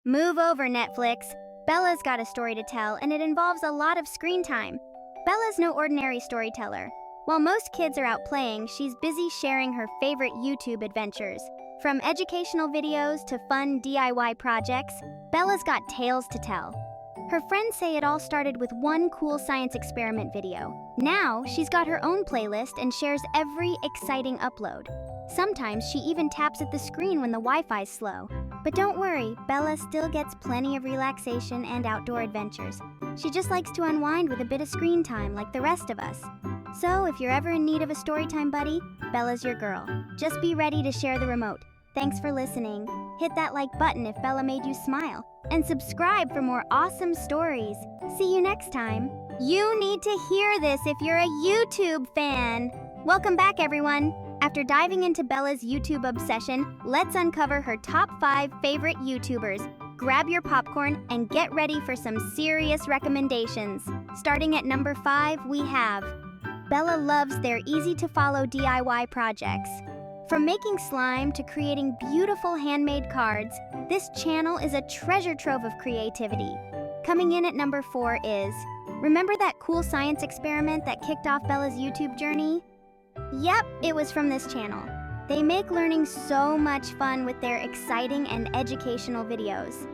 Move over, Netflix. Bella's got a story to tell, and it involves a lot of screen time. Bella's no ordinary storyteller. While most kids are out playing, she's busy sharing her favorite YouTube adventures. From educational videos to fun DIY projects, Bella's got tales to tell. Her friends say it all started with one cool science experiment video. Now, she's got her own playlist and shares every exciting upload. Sometimes she even taps at the screen when the Wi-Fi's slow. But don't worry, Bella still gets plenty of relaxation and outdoor adventures. She just likes to unwind with a bit of screen time like the rest of us. So if you're ever in need of a storytime buddy, Bella's your girl. Just be ready to share the remote. Thanks for listening. Hit that like button if Bella made you smile. And subscribe for more awesome stories. See you next time. You need to hear this if you're a YouTube fan. Welcome back, everyone. After diving into Bella's YouTube obsession, let's uncover her top 5 favorite YouTubers. Grab your popcorn and get ready for some serious recommendations. Starting at number 5, we have Bella loves their easy-to-follow DIY projects. From making slime to creating beautiful handmade cards, this channel is a treasure trove of creativity. Coming in at number 4 is, remember that cool science experiment that kicked off Bella's YouTube journey? Yep, it was from this channel. They make learning so much fun with their exciting and educational videos.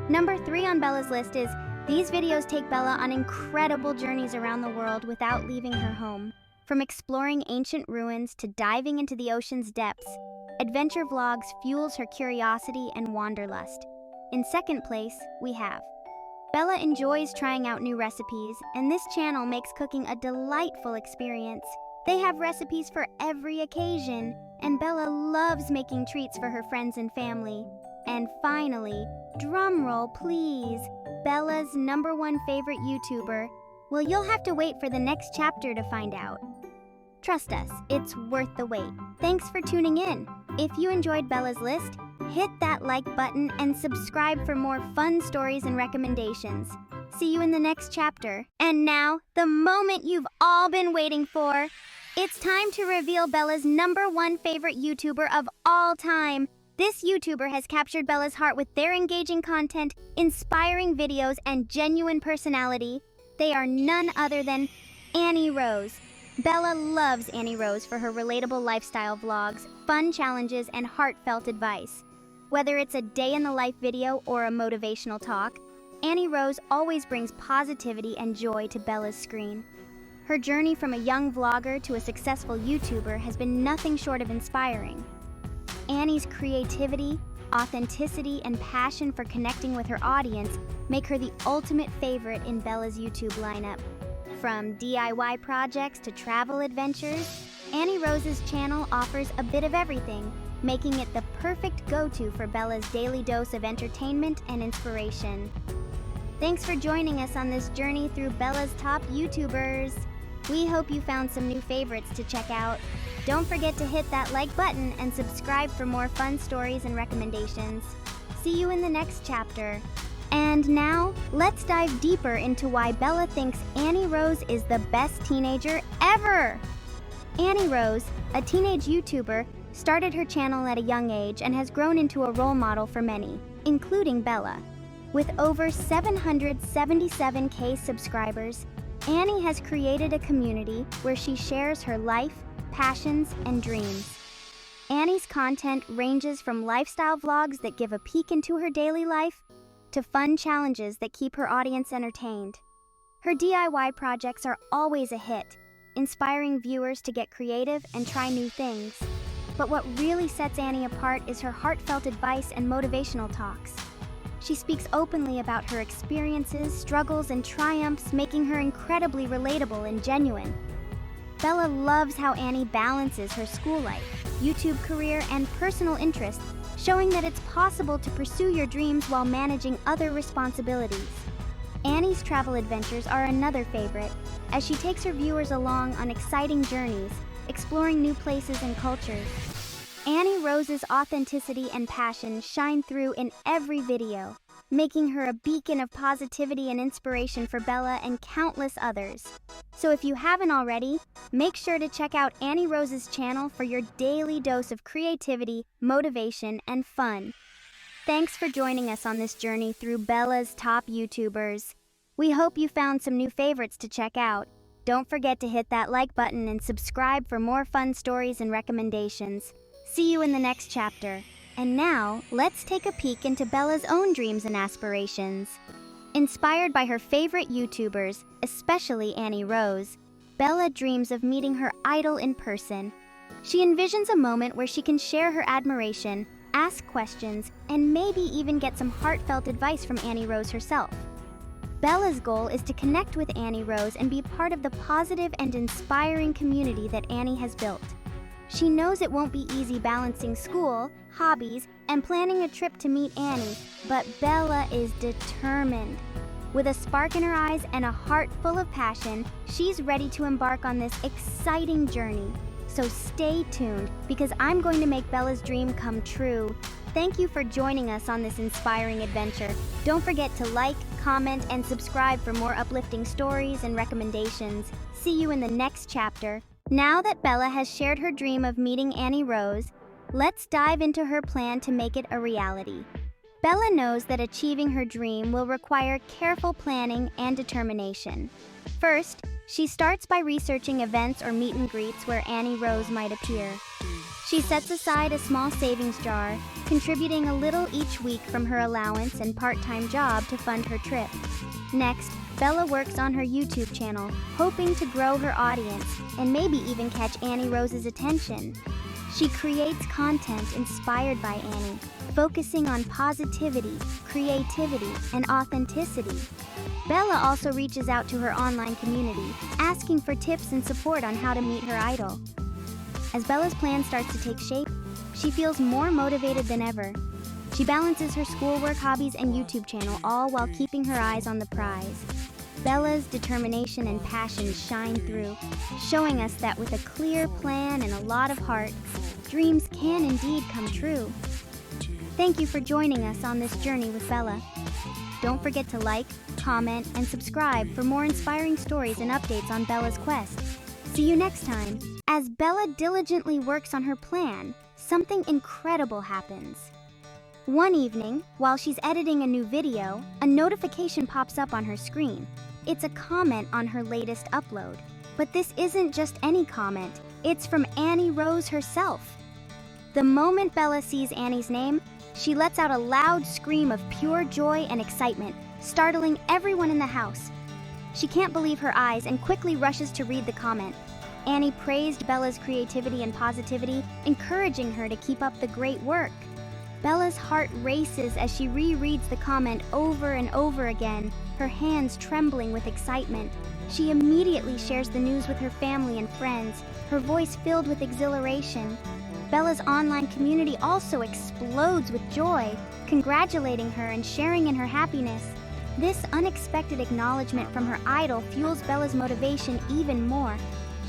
Number 3 on Bella's list is, these videos take Bella on incredible journeys around the world without leaving her home. From exploring ancient ruins to diving into the ocean's depths, Adventure Vlogs fuels her curiosity and wanderlust. In second place, we have Bella enjoys trying out new recipes, and this channel makes cooking a delightful experience. They have recipes for every occasion, and Bella loves making treats for her friends and family. And finally, drumroll please, Bella's number 1 favorite YouTuber. Well, you'll have to wait for the next chapter to find out. Trust us, it's worth the wait. Thanks for tuning in. If you enjoyed Bella's list, hit that like button and subscribe for more fun stories and recommendations. See you in the next chapter. And now, the moment you've all been waiting for. It's time to reveal Bella's number 1 favorite YouTuber of all time. This YouTuber has captured Bella's heart with their engaging content, inspiring videos, and genuine personality. They are none other than AnnieRose. Bella loves AnnieRose for her relatable lifestyle vlogs, fun challenges, and heartfelt advice. Whether it's a day-in-the-life video or a motivational talk, AnnieRose always brings positivity and joy to Bella's screen. Her journey from a young vlogger to a successful YouTuber has been nothing short of inspiring. Annie's creativity, authenticity, and passion for connecting with her audience make her the ultimate favorite in Bella's YouTube lineup. From DIY projects to travel adventures, AnnieRose's channel offers a bit of everything, making it the perfect go-to for Bella's daily dose of entertainment and inspiration. Thanks for joining us on this journey through Bella's top YouTubers. We hope you found some new favorites to check out. Don't forget to hit that like button and subscribe for more fun stories and recommendations. See you in the next chapter. And now, let's dive deeper into why Bella thinks AnnieRose is the best teenager ever. AnnieRose, a teenage YouTuber, started her channel at a young age and has grown into a role model for many, including Bella. With over 777K subscribers, Annie has created a community where she shares her life, passions, and dreams. Annie's content ranges from lifestyle vlogs that give a peek into her daily life to fun challenges that keep her audience entertained. Her DIY projects are always a hit, inspiring viewers to get creative and try new things. But what really sets Annie apart is her heartfelt advice and motivational talks. She speaks openly about her experiences, struggles, and triumphs, making her incredibly relatable and genuine. Bella loves how Annie balances her school life, YouTube career, and personal interests, showing that it's possible to pursue your dreams while managing other responsibilities. Annie's travel adventures are another favorite, as she takes her viewers along on exciting journeys, exploring new places and cultures. AnnieRose's authenticity and passion shine through in every video, making her a beacon of positivity and inspiration for Bella and countless others. So if you haven't already, make sure to check out AnnieRose's channel for your daily dose of creativity, motivation, and fun. Thanks for joining us on this journey through Bella's top YouTubers. We hope you found some new favorites to check out. Don't forget to hit that like button and subscribe for more fun stories and recommendations. See you in the next chapter. And now, let's take a peek into Bella's own dreams and aspirations. Inspired by her favorite YouTubers, especially AnnieRose, Bella dreams of meeting her idol in person. She envisions a moment where she can share her admiration, ask questions, and maybe even get some heartfelt advice from AnnieRose herself. Bella's goal is to connect with AnnieRose and be part of the positive and inspiring community that Annie has built. She knows it won't be easy balancing school, hobbies, and planning a trip to meet Annie, but Bella is determined. With a spark in her eyes and a heart full of passion, she's ready to embark on this exciting journey. So stay tuned, because I'm going to make Bella's dream come true. Thank you for joining us on this inspiring adventure. Don't forget to like, comment, and subscribe for more uplifting stories and recommendations. See you in the next chapter. Now that Bella has shared her dream of meeting AnnieRose, let's dive into her plan to make it a reality. Bella knows that achieving her dream will require careful planning and determination. First, she starts by researching events or meet and greets where AnnieRose might appear. She sets aside a small savings jar, contributing a little each week from her allowance and part-time job to fund her trip. Next, Bella works on her YouTube channel, hoping to grow her audience and maybe even catch AnnieRose's attention. She creates content inspired by Annie, focusing on positivity, creativity, and authenticity. Bella also reaches out to her online community, asking for tips and support on how to meet her idol. As Bella's plan starts to take shape, she feels more motivated than ever. She balances her schoolwork, hobbies, and YouTube channel, all while keeping her eyes on the prize. Bella's determination and passion shine through, showing us that with a clear plan and a lot of heart, dreams can indeed come true. Thank you for joining us on this journey with Bella. Don't forget to like, comment, and subscribe for more inspiring stories and updates on Bella's quest. See you next time. As Bella diligently works on her plan, something incredible happens. One evening, while she's editing a new video, a notification pops up on her screen. It's a comment on her latest upload. But this isn't just any comment, it's from AnnieRose herself. The moment Bella sees Annie's name, she lets out a loud scream of pure joy and excitement, startling everyone in the house. She can't believe her eyes and quickly rushes to read the comment. Annie praised Bella's creativity and positivity, encouraging her to keep up the great work. Bella's heart races as she rereads the comment over and over again, her hands trembling with excitement. She immediately shares the news with her family and friends, her voice filled with exhilaration. Bella's online community also explodes with joy, congratulating her and sharing in her happiness. This unexpected acknowledgement from her idol fuels Bella's motivation even more.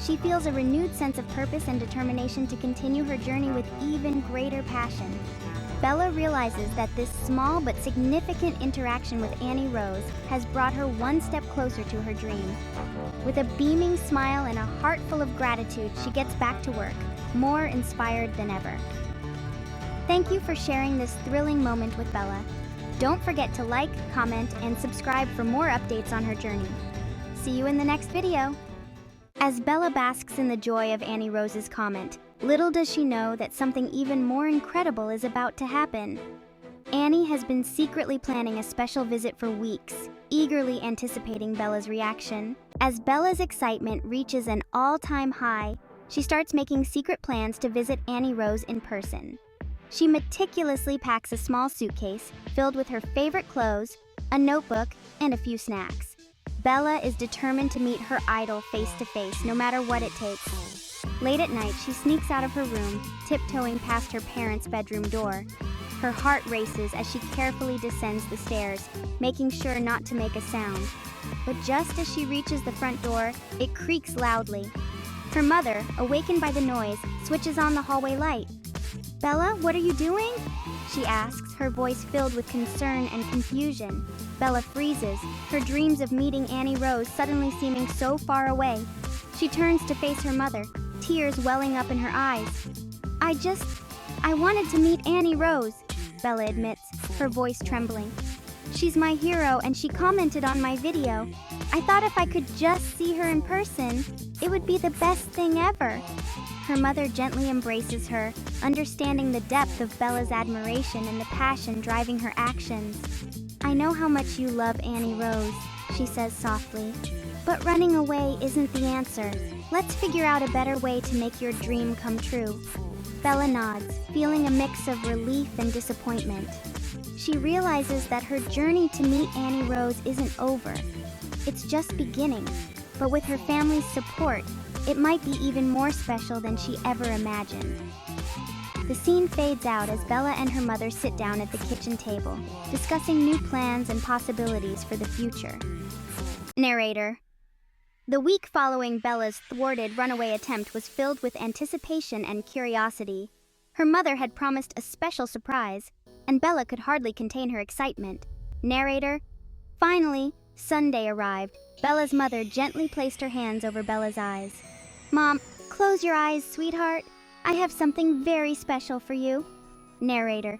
She feels a renewed sense of purpose and determination to continue her journey with even greater passion. Bella realizes that this small but significant interaction with AnnieRose has brought her one step closer to her dream. With a beaming smile and a heart full of gratitude, she gets back to work, more inspired than ever. Thank you for sharing this thrilling moment with Bella. Don't forget to like, comment, and subscribe for more updates on her journey. See you in the next video. As Bella basks in the joy of AnnieRose's comment, little does she know that something even more incredible is about to happen. Annie has been secretly planning a special visit for weeks, eagerly anticipating Bella's reaction. As Bella's excitement reaches an all-time high, she starts making secret plans to visit AnnieRose in person. She meticulously packs a small suitcase filled with her favorite clothes, a notebook, and a few snacks. Bella is determined to meet her idol face to face, no matter what it takes. Late at night, she sneaks out of her room, tiptoeing past her parents' bedroom door. Her heart races as she carefully descends the stairs, making sure not to make a sound. But just as she reaches the front door, it creaks loudly. Her mother, awakened by the noise, switches on the hallway light. "Bella, what are you doing?" she asks, her voice filled with concern and confusion. Bella freezes, her dreams of meeting AnnieRose suddenly seeming so far away. She turns to face her mother, tears welling up in her eyes. I wanted to meet AnnieRose," Bella admits, her voice trembling. "She's my hero and she commented on my video. I thought if I could just see her in person, it would be the best thing ever." Her mother gently embraces her, understanding the depth of Bella's admiration and the passion driving her actions. "I know how much you love AnnieRose," she says softly. "But running away isn't the answer. Let's figure out a better way to make your dream come true." Bella nods, feeling a mix of relief and disappointment. She realizes that her journey to meet AnnieRose isn't over. It's just beginning, but with her family's support, it might be even more special than she ever imagined. The scene fades out as Bella and her mother sit down at the kitchen table, discussing new plans and possibilities for the future. Narrator. The week following Bella's thwarted runaway attempt was filled with anticipation and curiosity. Her mother had promised a special surprise, and Bella could hardly contain her excitement. Narrator. Finally, Sunday arrived. Bella's mother gently placed her hands over Bella's eyes. "Mom, close your eyes, sweetheart. I have something very special for you." Narrator.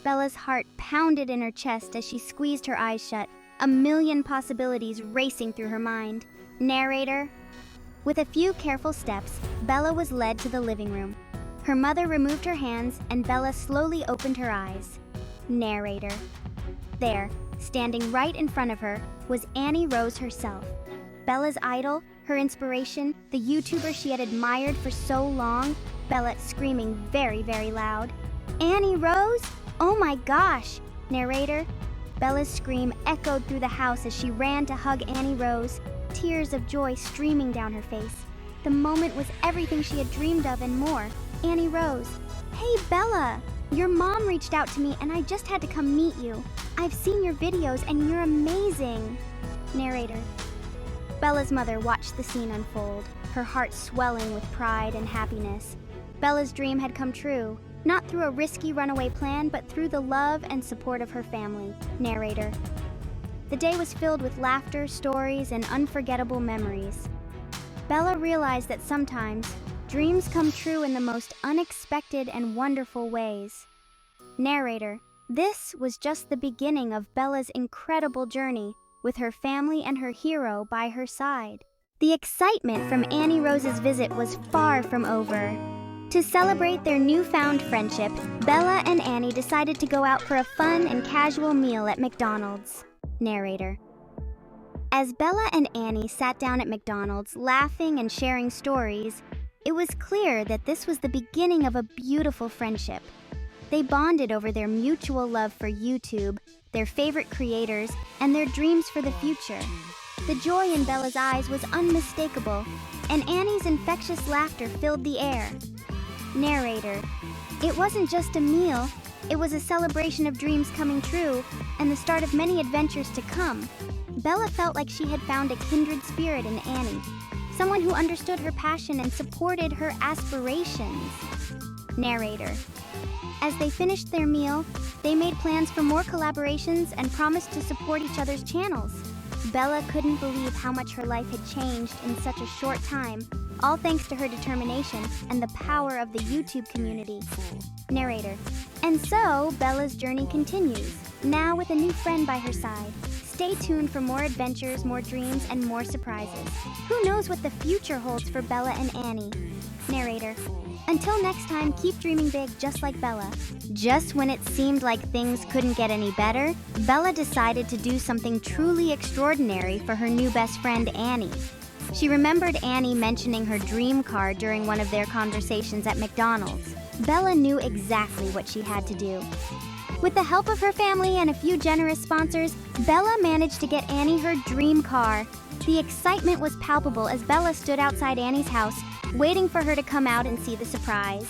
Bella's heart pounded in her chest as she squeezed her eyes shut, a million possibilities racing through her mind. Narrator. With a few careful steps, Bella was led to the living room. Her mother removed her hands and Bella slowly opened her eyes. Narrator. There, standing right in front of her, was AnnieRose herself. Bella's idol, her inspiration, the YouTuber she had admired for so long, Bella screaming very, very loud. "AnnieRose? Oh my gosh!" Narrator. Bella's scream echoed through the house as she ran to hug AnnieRose, tears of joy streaming down her face. The moment was everything she had dreamed of and more. AnnieRose. "Hey Bella! Your mom reached out to me and I just had to come meet you. I've seen your videos and you're amazing." Narrator. Bella's mother watched the scene unfold, her heart swelling with pride and happiness. Bella's dream had come true, not through a risky runaway plan, but through the love and support of her family. Narrator. The day was filled with laughter, stories, and unforgettable memories. Bella realized that sometimes, dreams come true in the most unexpected and wonderful ways. Narrator. This was just the beginning of Bella's incredible journey, with her family and her hero by her side. The excitement from AnnieRose's visit was far from over. To celebrate their newfound friendship, Bella and Annie decided to go out for a fun and casual meal at McDonald's. Narrator. As Bella and Annie sat down at McDonald's, laughing and sharing stories, it was clear that this was the beginning of a beautiful friendship. They bonded over their mutual love for YouTube, their favorite creators, and their dreams for the future. The joy in Bella's eyes was unmistakable, and Annie's infectious laughter filled the air. Narrator. It wasn't just a meal, it was a celebration of dreams coming true, and the start of many adventures to come. Bella felt like she had found a kindred spirit in Annie, someone who understood her passion and supported her aspirations. Narrator. As they finished their meal, they made plans for more collaborations and promised to support each other's channels. Bella couldn't believe how much her life had changed in such a short time, all thanks to her determination and the power of the YouTube community. Narrator. And so, Bella's journey continues, now with a new friend by her side. Stay tuned for more adventures, more dreams, and more surprises. Who knows what the future holds for Bella and Annie? Narrator. Until next time, keep dreaming big just like Bella. Just when it seemed like things couldn't get any better, Bella decided to do something truly extraordinary for her new best friend, Annie. She remembered Annie mentioning her dream car during one of their conversations at McDonald's. Bella knew exactly what she had to do. With the help of her family and a few generous sponsors, Bella managed to get Annie her dream car. The excitement was palpable as Bella stood outside Annie's house, waiting for her to come out and see the surprise.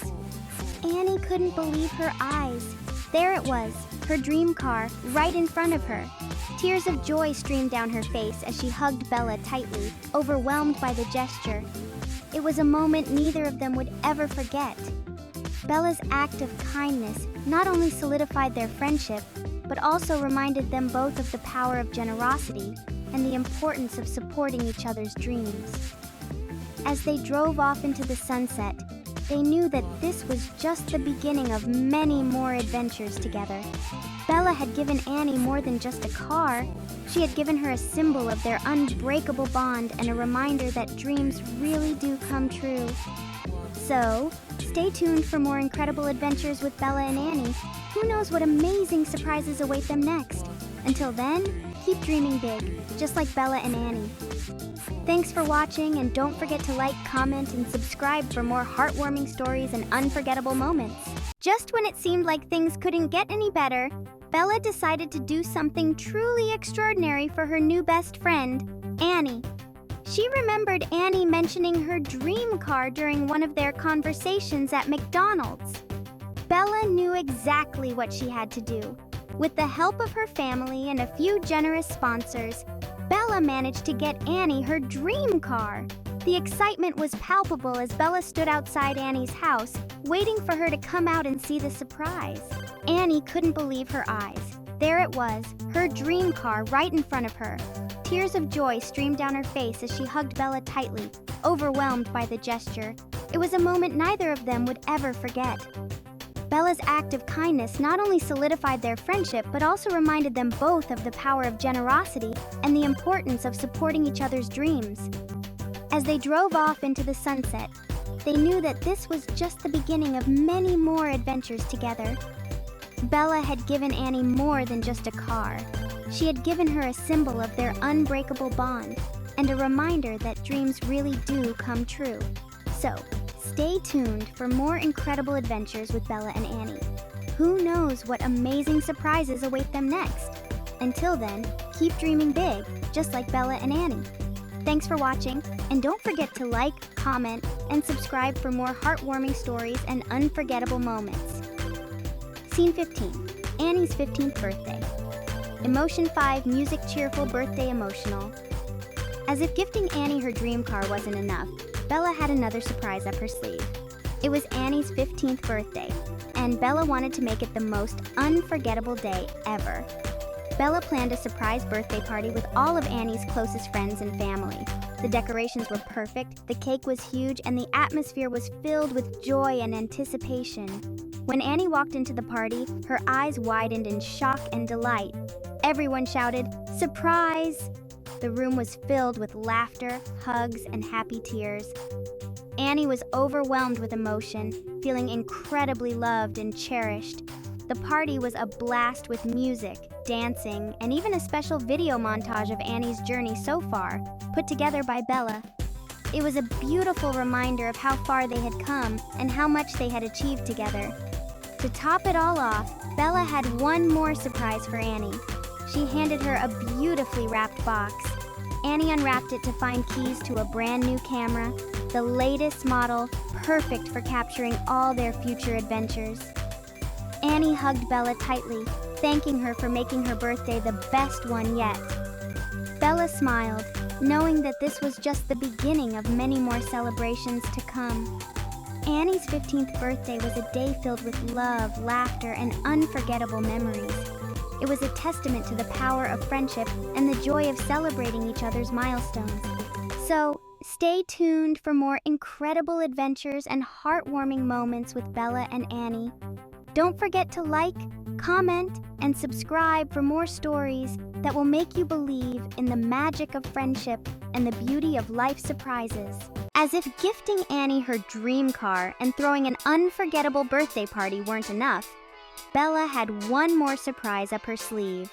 Annie couldn't believe her eyes. There it was, her dream car, right in front of her. Tears of joy streamed down her face as she hugged Bella tightly, overwhelmed by the gesture. It was a moment neither of them would ever forget. Bella's act of kindness not only solidified their friendship, but also reminded them both of the power of generosity and the importance of supporting each other's dreams. As they drove off into the sunset, they knew that this was just the beginning of many more adventures together. Bella had given Annie more than just a car. She had given her a symbol of their unbreakable bond and a reminder that dreams really do come true. So, stay tuned for more incredible adventures with Bella and Annie. Who knows what amazing surprises await them next? Until then, keep dreaming big, just like Bella and Annie. Thanks for watching, and don't forget to like, comment, and subscribe for more heartwarming stories and unforgettable moments. Just when it seemed like things couldn't get any better, Bella decided to do something truly extraordinary for her new best friend, Annie. She remembered Annie mentioning her dream car during one of their conversations at McDonald's. Bella knew exactly what she had to do. With the help of her family and a few generous sponsors, Bella managed to get Annie her dream car. The excitement was palpable as Bella stood outside Annie's house, waiting for her to come out and see the surprise. Annie couldn't believe her eyes. There it was, her dream car right in front of her. Tears of joy streamed down her face as she hugged Bella tightly, overwhelmed by the gesture. It was a moment neither of them would ever forget. Bella's act of kindness not only solidified their friendship, but also reminded them both of the power of generosity and the importance of supporting each other's dreams. As they drove off into the sunset, they knew that this was just the beginning of many more adventures together. Bella had given Annie more than just a car. She had given her a symbol of their unbreakable bond and a reminder that dreams really do come true. So, stay tuned for more incredible adventures with Bella and Annie. Who knows what amazing surprises await them next? Until then, keep dreaming big, just like Bella and Annie. Thanks for watching, and don't forget to like, comment, and subscribe for more heartwarming stories and unforgettable moments. Scene 15, Annie's 15th birthday. Emotion 5, music cheerful, birthday emotional. As if gifting Annie her dream car wasn't enough, Bella had another surprise up her sleeve. It was Annie's 15th birthday, and Bella wanted to make it the most unforgettable day ever. Bella planned a surprise birthday party with all of Annie's closest friends and family. The decorations were perfect, the cake was huge, and the atmosphere was filled with joy and anticipation. When Annie walked into the party, her eyes widened in shock and delight. Everyone shouted, "Surprise!" The room was filled with laughter, hugs, and happy tears. Annie was overwhelmed with emotion, feeling incredibly loved and cherished. The party was a blast with music, dancing, and even a special video montage of Annie's journey so far, put together by Bella. It was a beautiful reminder of how far they had come and how much they had achieved together. To top it all off, Bella had one more surprise for Annie. She handed her a beautifully wrapped box. Annie unwrapped it to find keys to a brand new camera, the latest model, perfect for capturing all their future adventures. Annie hugged Bella tightly, thanking her for making her birthday the best one yet. Bella smiled, knowing that this was just the beginning of many more celebrations to come. Annie's 15th birthday was a day filled with love, laughter, and unforgettable memories. It was a testament to the power of friendship and the joy of celebrating each other's milestones. So, stay tuned for more incredible adventures and heartwarming moments with Bella and Annie. Don't forget to like, comment, and subscribe for more stories that will make you believe in the magic of friendship and the beauty of life's surprises. As if gifting Annie her dream car and throwing an unforgettable birthday party weren't enough, Bella had one more surprise up her sleeve.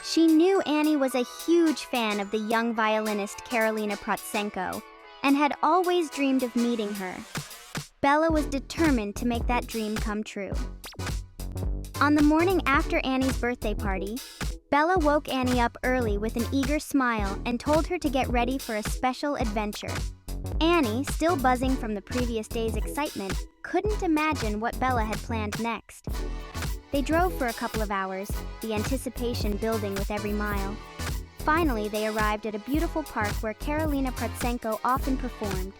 She knew Annie was a huge fan of the young violinist Karolina and had always dreamed of meeting her. Bella was determined to make that dream come true. On the morning after Annie's birthday party, Bella woke Annie up early with an eager smile and told her to get ready for a special adventure. Annie, still buzzing from the previous day's excitement, couldn't imagine what Bella had planned next. They drove for a couple of hours, the anticipation building with every mile. Finally, they arrived at a beautiful park where Karolina often performed.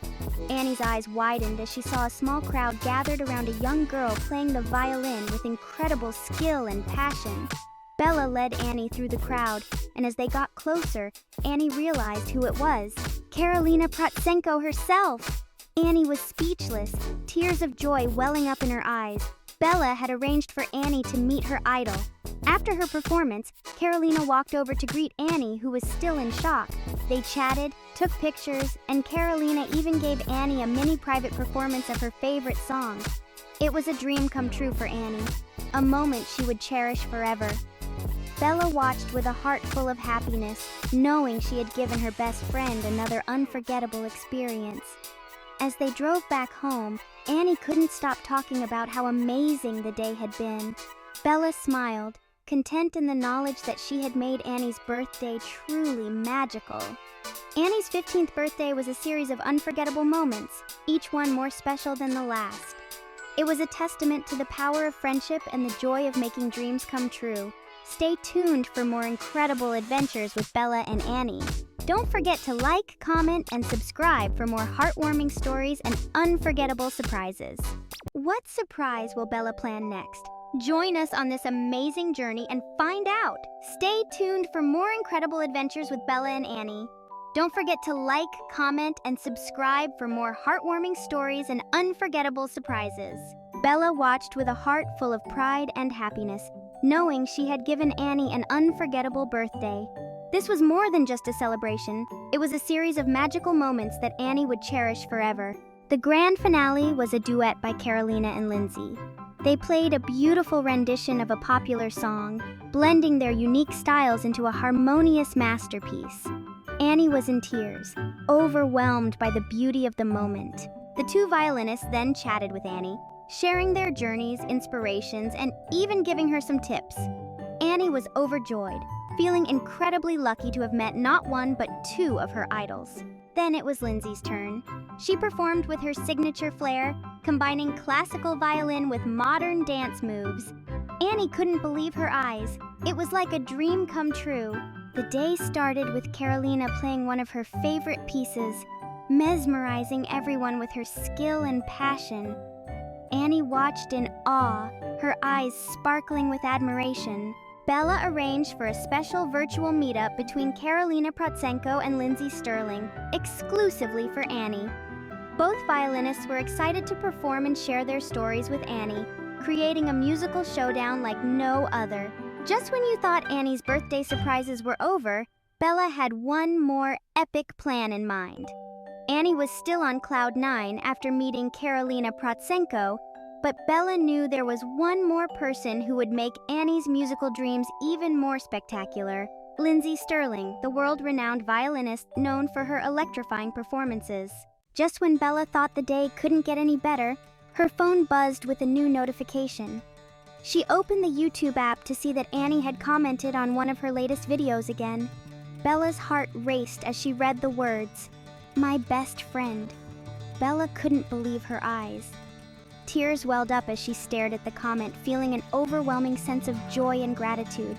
Annie's eyes widened as she saw a small crowd gathered around a young girl playing the violin with incredible skill and passion. Bella led Annie through the crowd, and as they got closer, Annie realized who it was. Karolina herself! Annie was speechless, tears of joy welling up in her eyes. Bella had arranged for Annie to meet her idol. After her performance, Karolina walked over to greet Annie, who was still in shock. They chatted, took pictures, and Karolina even gave Annie a mini private performance of her favorite song. It was a dream come true for Annie, a moment she would cherish forever. Bella watched with a heart full of happiness, knowing she had given her best friend another unforgettable experience. As they drove back home, Annie couldn't stop talking about how amazing the day had been. Bella smiled, content in the knowledge that she had made Annie's birthday truly magical. Annie's 15th birthday was a series of unforgettable moments, each one more special than the last. It was a testament to the power of friendship and the joy of making dreams come true. Stay tuned for more incredible adventures with Bella and Annie. Don't forget to like, comment, and subscribe for more heartwarming stories and unforgettable surprises. What surprise will Bella plan next? Join us on this amazing journey and find out. Stay tuned for more incredible adventures with Bella and Annie. Don't forget to like, comment, and subscribe for more heartwarming stories and unforgettable surprises. Bella watched with a heart full of pride and happiness, knowing she had given Annie an unforgettable birthday. This was more than just a celebration. It was a series of magical moments that Annie would cherish forever. The grand finale was a duet by Karolina and Lindsay. They played a beautiful rendition of a popular song, blending their unique styles into a harmonious masterpiece. Annie was in tears, overwhelmed by the beauty of the moment. The two violinists then chatted with Annie, sharing their journeys, inspirations, and even giving her some tips. Annie was overjoyed, feeling incredibly lucky to have met not one but two of her idols. Then it was Lindsay's turn. She performed with her signature flair, combining classical violin with modern dance moves. Annie couldn't believe her eyes. It was like a dream come true. The day started with Karolina playing one of her favorite pieces, mesmerizing everyone with her skill and passion. Annie watched in awe, her eyes sparkling with admiration. Bella arranged for a special virtual meetup between Karolina Protsenko and Lindsay Sterling, exclusively for Annie. Both violinists were excited to perform and share their stories with Annie, creating a musical showdown like no other. Just when you thought Annie's birthday surprises were over, Bella had one more epic plan in mind. Annie was still on cloud 9 after meeting Karolina Protsenko, but Bella knew there was one more person who would make Annie's musical dreams even more spectacular: Lindsay Sterling, the world-renowned violinist known for her electrifying performances. Just when Bella thought the day couldn't get any better, her phone buzzed with a new notification. She opened the YouTube app to see that Annie had commented on one of her latest videos again. Bella's heart raced as she read the words, "My best friend." Bella couldn't believe her eyes. Tears welled up as she stared at the comment, feeling an overwhelming sense of joy and gratitude.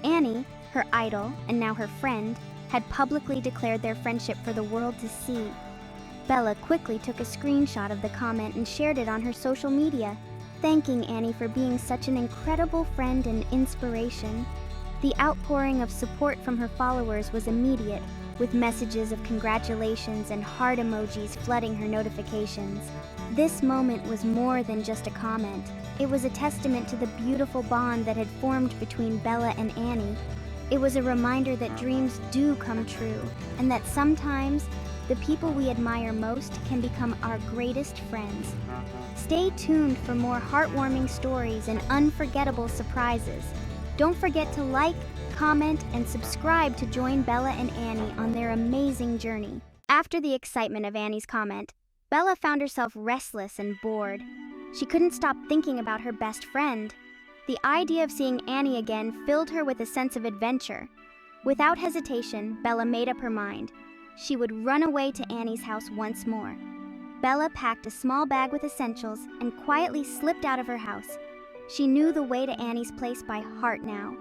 Annie, her idol and now her friend, had publicly declared their friendship for the world to see. Bella quickly took a screenshot of the comment and shared it on her social media, thanking Annie for being such an incredible friend and inspiration. The outpouring of support from her followers was immediate, with messages of congratulations and heart emojis flooding her notifications. This moment was more than just a comment. It was a testament to the beautiful bond that had formed between Bella and Annie. It was a reminder that dreams do come true, and that sometimes the people we admire most can become our greatest friends. Stay tuned for more heartwarming stories and unforgettable surprises. Don't forget to like, comment, and subscribe to join Bella and Annie on their amazing journey. After the excitement of Annie's comment, Bella found herself restless and bored. She couldn't stop thinking about her best friend. The idea of seeing Annie again filled her with a sense of adventure. Without hesitation, Bella made up her mind. She would run away to Annie's house once more. Bella packed a small bag with essentials and quietly slipped out of her house. She knew the way to Annie's place by heart now.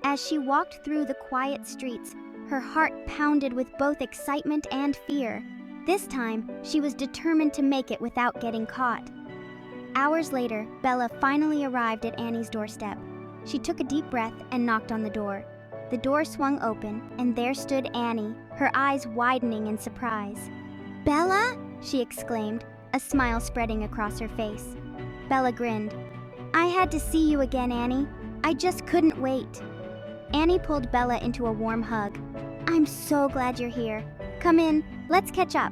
As she walked through the quiet streets, her heart pounded with both excitement and fear. This time, she was determined to make it without getting caught. Hours later, Bella finally arrived at Annie's doorstep. She took a deep breath and knocked on the door. The door swung open, and there stood Annie, her eyes widening in surprise. "Bella?" she exclaimed, a smile spreading across her face. Bella grinned. I had to see you again, Annie. I just couldn't wait. Annie pulled Bella into a warm hug. I'm so glad you're here. Come in, let's catch up.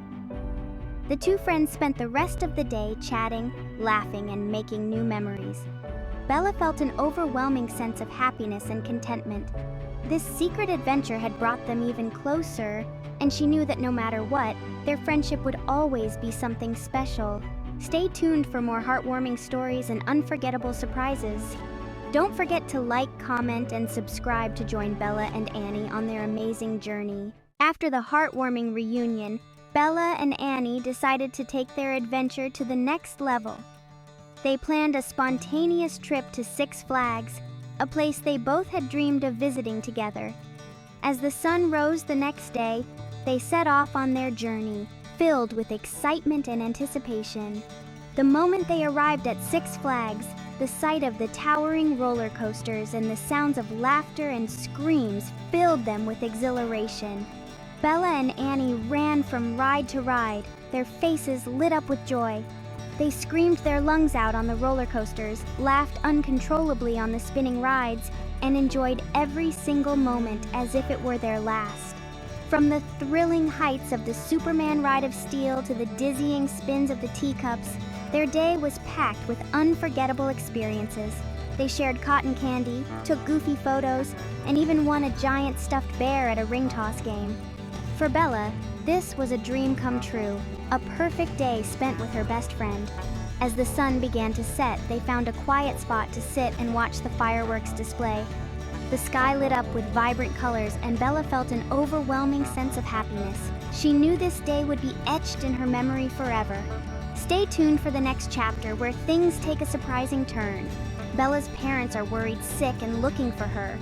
The two friends spent the rest of the day chatting, laughing, and making new memories. Bella felt an overwhelming sense of happiness and contentment. This secret adventure had brought them even closer, and she knew that no matter what, their friendship would always be something special. Stay tuned for more heartwarming stories and unforgettable surprises. Don't forget to like, comment, and subscribe to join Bella and Annie on their amazing journey. After the heartwarming reunion, Bella and Annie decided to take their adventure to the next level. They planned a spontaneous trip to Six Flags, a place they both had dreamed of visiting together. As the sun rose the next day, they set off on their journey, filled with excitement and anticipation. The moment they arrived at Six Flags, the sight of the towering roller coasters and the sounds of laughter and screams filled them with exhilaration. Bella and Annie ran from ride to ride, their faces lit up with joy. They screamed their lungs out on the roller coasters, laughed uncontrollably on the spinning rides, and enjoyed every single moment as if it were their last. From the thrilling heights of the Superman ride of steel to the dizzying spins of the teacups, their day was packed with unforgettable experiences. They shared cotton candy, took goofy photos, and even won a giant stuffed bear at a ring toss game. For Bella, this was a dream come true, a perfect day spent with her best friend. As the sun began to set, they found a quiet spot to sit and watch the fireworks display. The sky lit up with vibrant colors, and Bella felt an overwhelming sense of happiness. She knew this day would be etched in her memory forever. Stay tuned for the next chapter where things take a surprising turn. Bella's parents are worried sick and looking for her.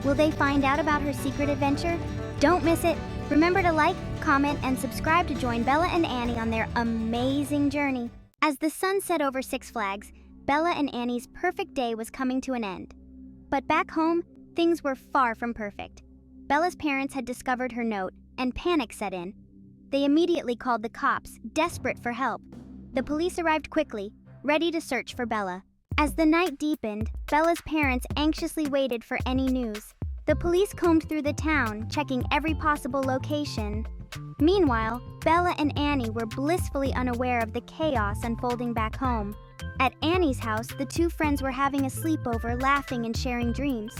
Will they find out about her secret adventure? Don't miss it! Remember to like, comment, and subscribe to join Bella and Annie on their amazing journey. As the sun set over Six Flags, Bella and Annie's perfect day was coming to an end. But back home, things were far from perfect. Bella's parents had discovered her note, and panic set in. They immediately called the cops, desperate for help. The police arrived quickly, ready to search for Bella. As the night deepened, Bella's parents anxiously waited for any news. The police combed through the town, checking every possible location. Meanwhile, Bella and Annie were blissfully unaware of the chaos unfolding back home. At Annie's house, the two friends were having a sleepover, laughing and sharing dreams.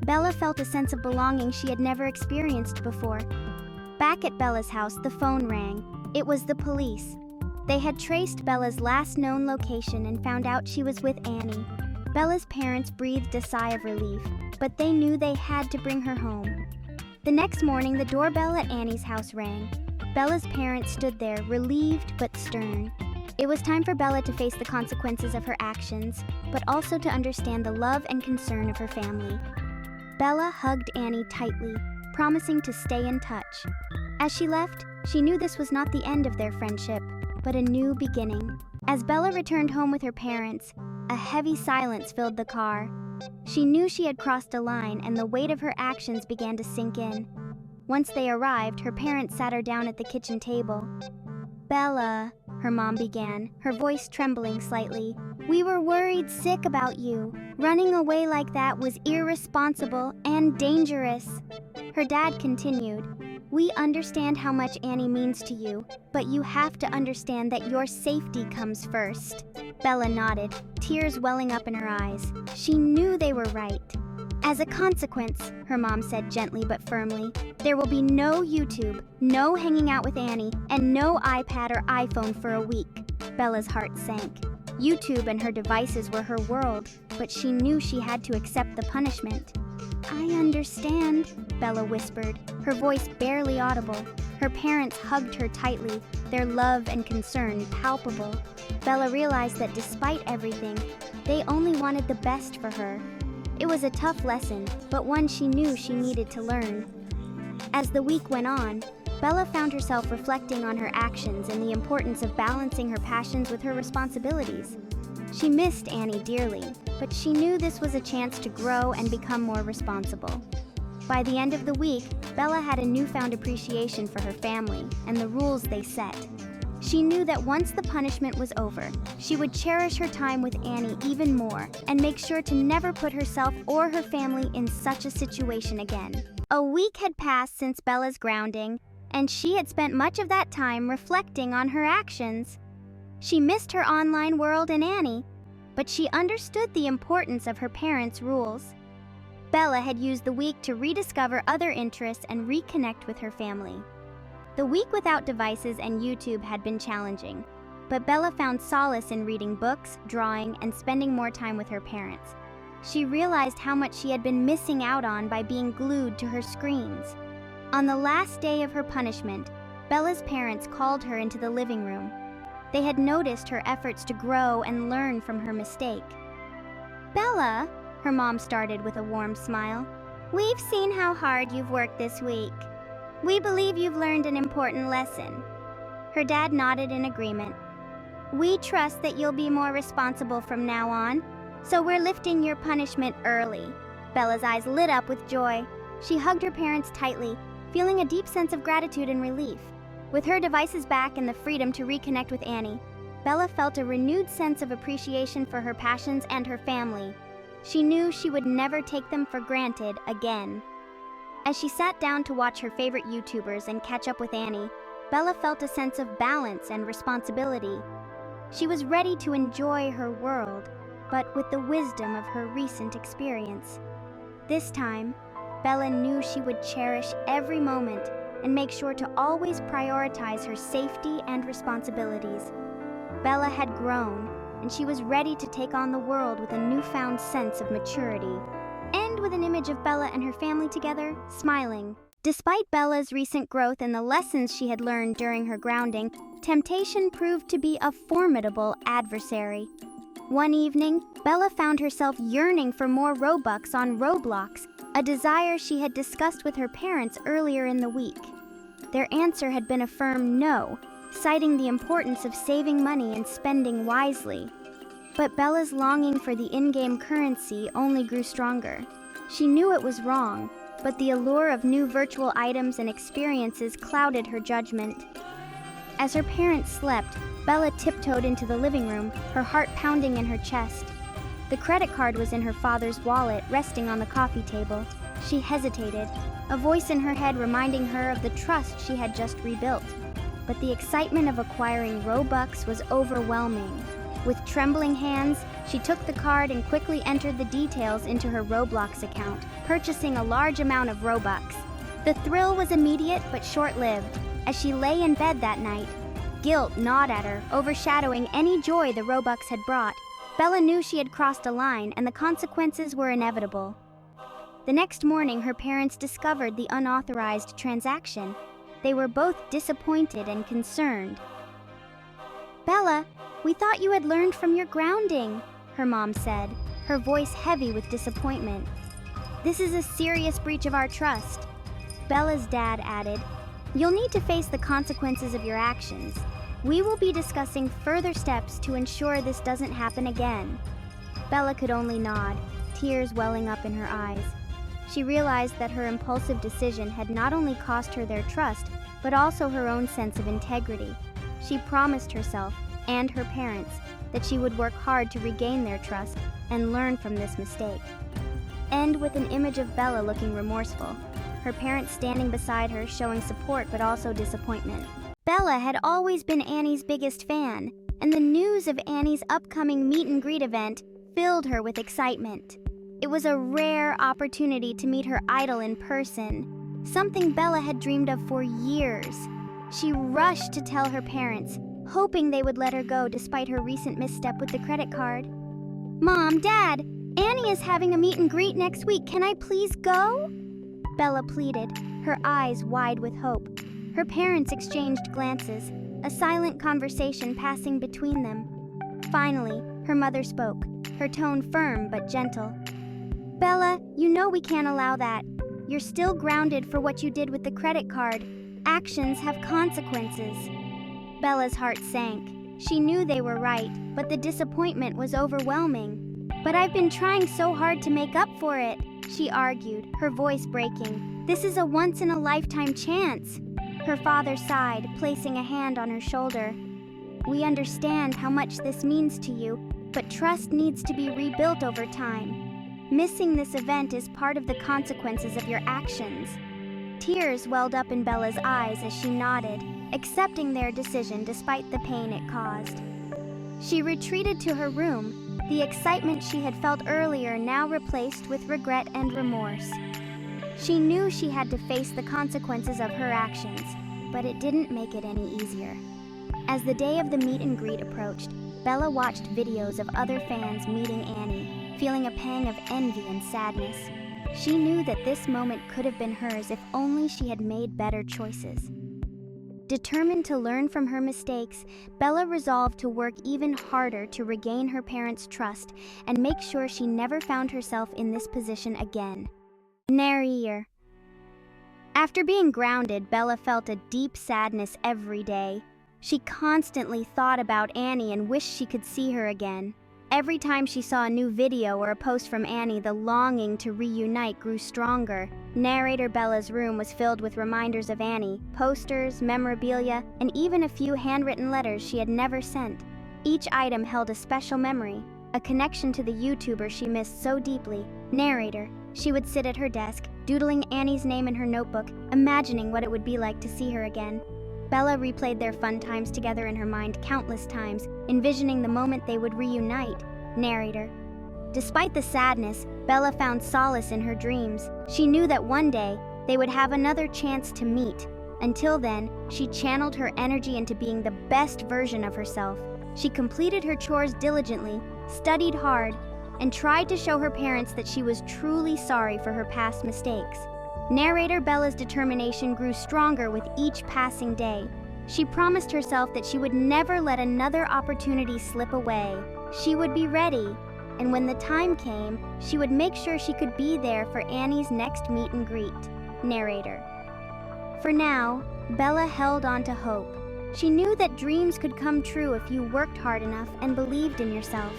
Bella felt a sense of belonging she had never experienced before. Back at Bella's house, the phone rang. It was the police. They had traced Bella's last known location and found out she was with Annie. Bella's parents breathed a sigh of relief, but they knew they had to bring her home. The next morning, the doorbell at Annie's house rang. Bella's parents stood there, relieved but stern. It was time for Bella to face the consequences of her actions, but also to understand the love and concern of her family. Bella hugged Annie tightly, promising to stay in touch. As she left, she knew this was not the end of their friendship, but a new beginning. As Bella returned home with her parents, a heavy silence filled the car. She knew she had crossed a line, and the weight of her actions began to sink in. Once they arrived, her parents sat her down at the kitchen table. "Bella," her mom began, her voice trembling slightly, "we were worried sick about you. Running away like that was irresponsible and dangerous." Her dad continued, "We understand how much Annie means to you, but you have to understand that your safety comes first." Bella nodded, tears welling up in her eyes. She knew they were right. "As a consequence," her mom said gently but firmly, "there will be no YouTube, no hanging out with Annie, and no iPad or iPhone for a week." Bella's heart sank. YouTube and her devices were her world, but she knew she had to accept the punishment. "I understand," Bella whispered, her voice barely audible. Her parents hugged her tightly, their love and concern palpable. Bella realized that despite everything, they only wanted the best for her. It was a tough lesson, but one she knew she needed to learn. As the week went on, Bella found herself reflecting on her actions and the importance of balancing her passions with her responsibilities. She missed Annie dearly, but she knew this was a chance to grow and become more responsible. By the end of the week, Bella had a newfound appreciation for her family and the rules they set. She knew that once the punishment was over, she would cherish her time with Annie even more and make sure to never put herself or her family in such a situation again. A week had passed since Bella's grounding, and she had spent much of that time reflecting on her actions. She missed her online world and Annie, but she understood the importance of her parents' rules. Bella had used the week to rediscover other interests and reconnect with her family. The week without devices and YouTube had been challenging, but Bella found solace in reading books, drawing, and spending more time with her parents. She realized how much she had been missing out on by being glued to her screens. On the last day of her punishment, Bella's parents called her into the living room. They had noticed her efforts to grow and learn from her mistake. "Bella," her mom started with a warm smile, "we've seen how hard you've worked this week. We believe you've learned an important lesson." Her dad nodded in agreement. "We trust that you'll be more responsible from now on, so we're lifting your punishment early." Bella's eyes lit up with joy. She hugged her parents tightly, feeling a deep sense of gratitude and relief. With her devices back and the freedom to reconnect with Annie, Bella felt a renewed sense of appreciation for her passions and her family. She knew she would never take them for granted again. As she sat down to watch her favorite YouTubers and catch up with Annie, Bella felt a sense of balance and responsibility. She was ready to enjoy her world, but with the wisdom of her recent experience. This time, Bella knew she would cherish every moment and make sure to always prioritize her safety and responsibilities. Bella had grown, and she was ready to take on the world with a newfound sense of maturity. And with an image of Bella and her family together, smiling. Despite Bella's recent growth and the lessons she had learned during her grounding, temptation proved to be a formidable adversary. One evening, Bella found herself yearning for more Robux on Roblox, a desire she had discussed with her parents earlier in the week. Their answer had been a firm no, citing the importance of saving money and spending wisely. But Bella's longing for the in-game currency only grew stronger. She knew it was wrong, but the allure of new virtual items and experiences clouded her judgment. As her parents slept, Bella tiptoed into the living room, her heart pounding in her chest. The credit card was in her father's wallet, resting on the coffee table. She hesitated, a voice in her head reminding her of the trust she had just rebuilt. But the excitement of acquiring Robux was overwhelming. With trembling hands, she took the card and quickly entered the details into her Roblox account, purchasing a large amount of Robux. The thrill was immediate but short-lived. As she lay in bed that night, guilt gnawed at her, overshadowing any joy the Robux had brought. Bella knew she had crossed a line, and the consequences were inevitable. The next morning, her parents discovered the unauthorized transaction. They were both disappointed and concerned. "Bella, we thought you had learned from your grounding," her mom said, her voice heavy with disappointment. "This is a serious breach of our trust." Bella's dad added, "You'll need to face the consequences of your actions. We will be discussing further steps to ensure this doesn't happen again." Bella could only nod, tears welling up in her eyes. She realized that her impulsive decision had not only cost her their trust, but also her own sense of integrity. She promised herself, and her parents, that she would work hard to regain their trust and learn from this mistake. And with an image of Bella looking remorseful, her parents standing beside her showing support but also disappointment. Bella had always been Annie's biggest fan, and the news of Annie's upcoming meet and greet event filled her with excitement. It was a rare opportunity to meet her idol in person, something Bella had dreamed of for years. She rushed to tell her parents, hoping they would let her go despite her recent misstep with the credit card. "Mom, Dad, Annie is having a meet and greet next week. Can I please go?" Bella pleaded, her eyes wide with hope. Her parents exchanged glances, a silent conversation passing between them. Finally, her mother spoke, her tone firm but gentle. "Bella, you know we can't allow that. You're still grounded for what you did with the credit card. Actions have consequences." Bella's heart sank. She knew they were right, but the disappointment was overwhelming. "But I've been trying so hard to make up for it," she argued, her voice breaking. "This is a once-in-a-lifetime chance." Her father sighed, placing a hand on her shoulder. We understand how much this means to you, but trust needs to be rebuilt over time. Missing this event is part of the consequences of your actions." Tears welled up in Bella's eyes as she nodded, accepting their decision despite the pain it caused. She retreated to her room, the excitement she had felt earlier now replaced with regret and remorse. She knew she had to face the consequences of her actions, but it didn't make it any easier. As the day of the meet and greet approached, Bella watched videos of other fans meeting Annie, feeling a pang of envy and sadness. She knew that this moment could have been hers if only she had made better choices. Determined to learn from her mistakes, Bella resolved to work even harder to regain her parents' trust and make sure she never found herself in this position again. Narrator. After being grounded, Bella felt a deep sadness every day. She constantly thought about Annie and wished she could see her again. Every time she saw a new video or a post from Annie, the longing to reunite grew stronger. Narrator Bella's room was filled with reminders of Annie, posters, memorabilia, and even a few handwritten letters she had never sent. Each item held a special memory, a connection to the YouTuber she missed so deeply. Narrator. She would sit at her desk, doodling Annie's name in her notebook, imagining what it would be like to see her again. Bella replayed their fun times together in her mind countless times, envisioning the moment they would reunite. Narrator. Despite the sadness, Bella found solace in her dreams. She knew that one day, they would have another chance to meet. Until then, she channeled her energy into being the best version of herself. She completed her chores diligently, studied hard, and tried to show her parents that she was truly sorry for her past mistakes. Narrator Bella's determination grew stronger with each passing day. She promised herself that she would never let another opportunity slip away. She would be ready, and when the time came, she would make sure she could be there for Annie's next meet and greet. Narrator. For now, Bella held on to hope. She knew that dreams could come true if you worked hard enough and believed in yourself.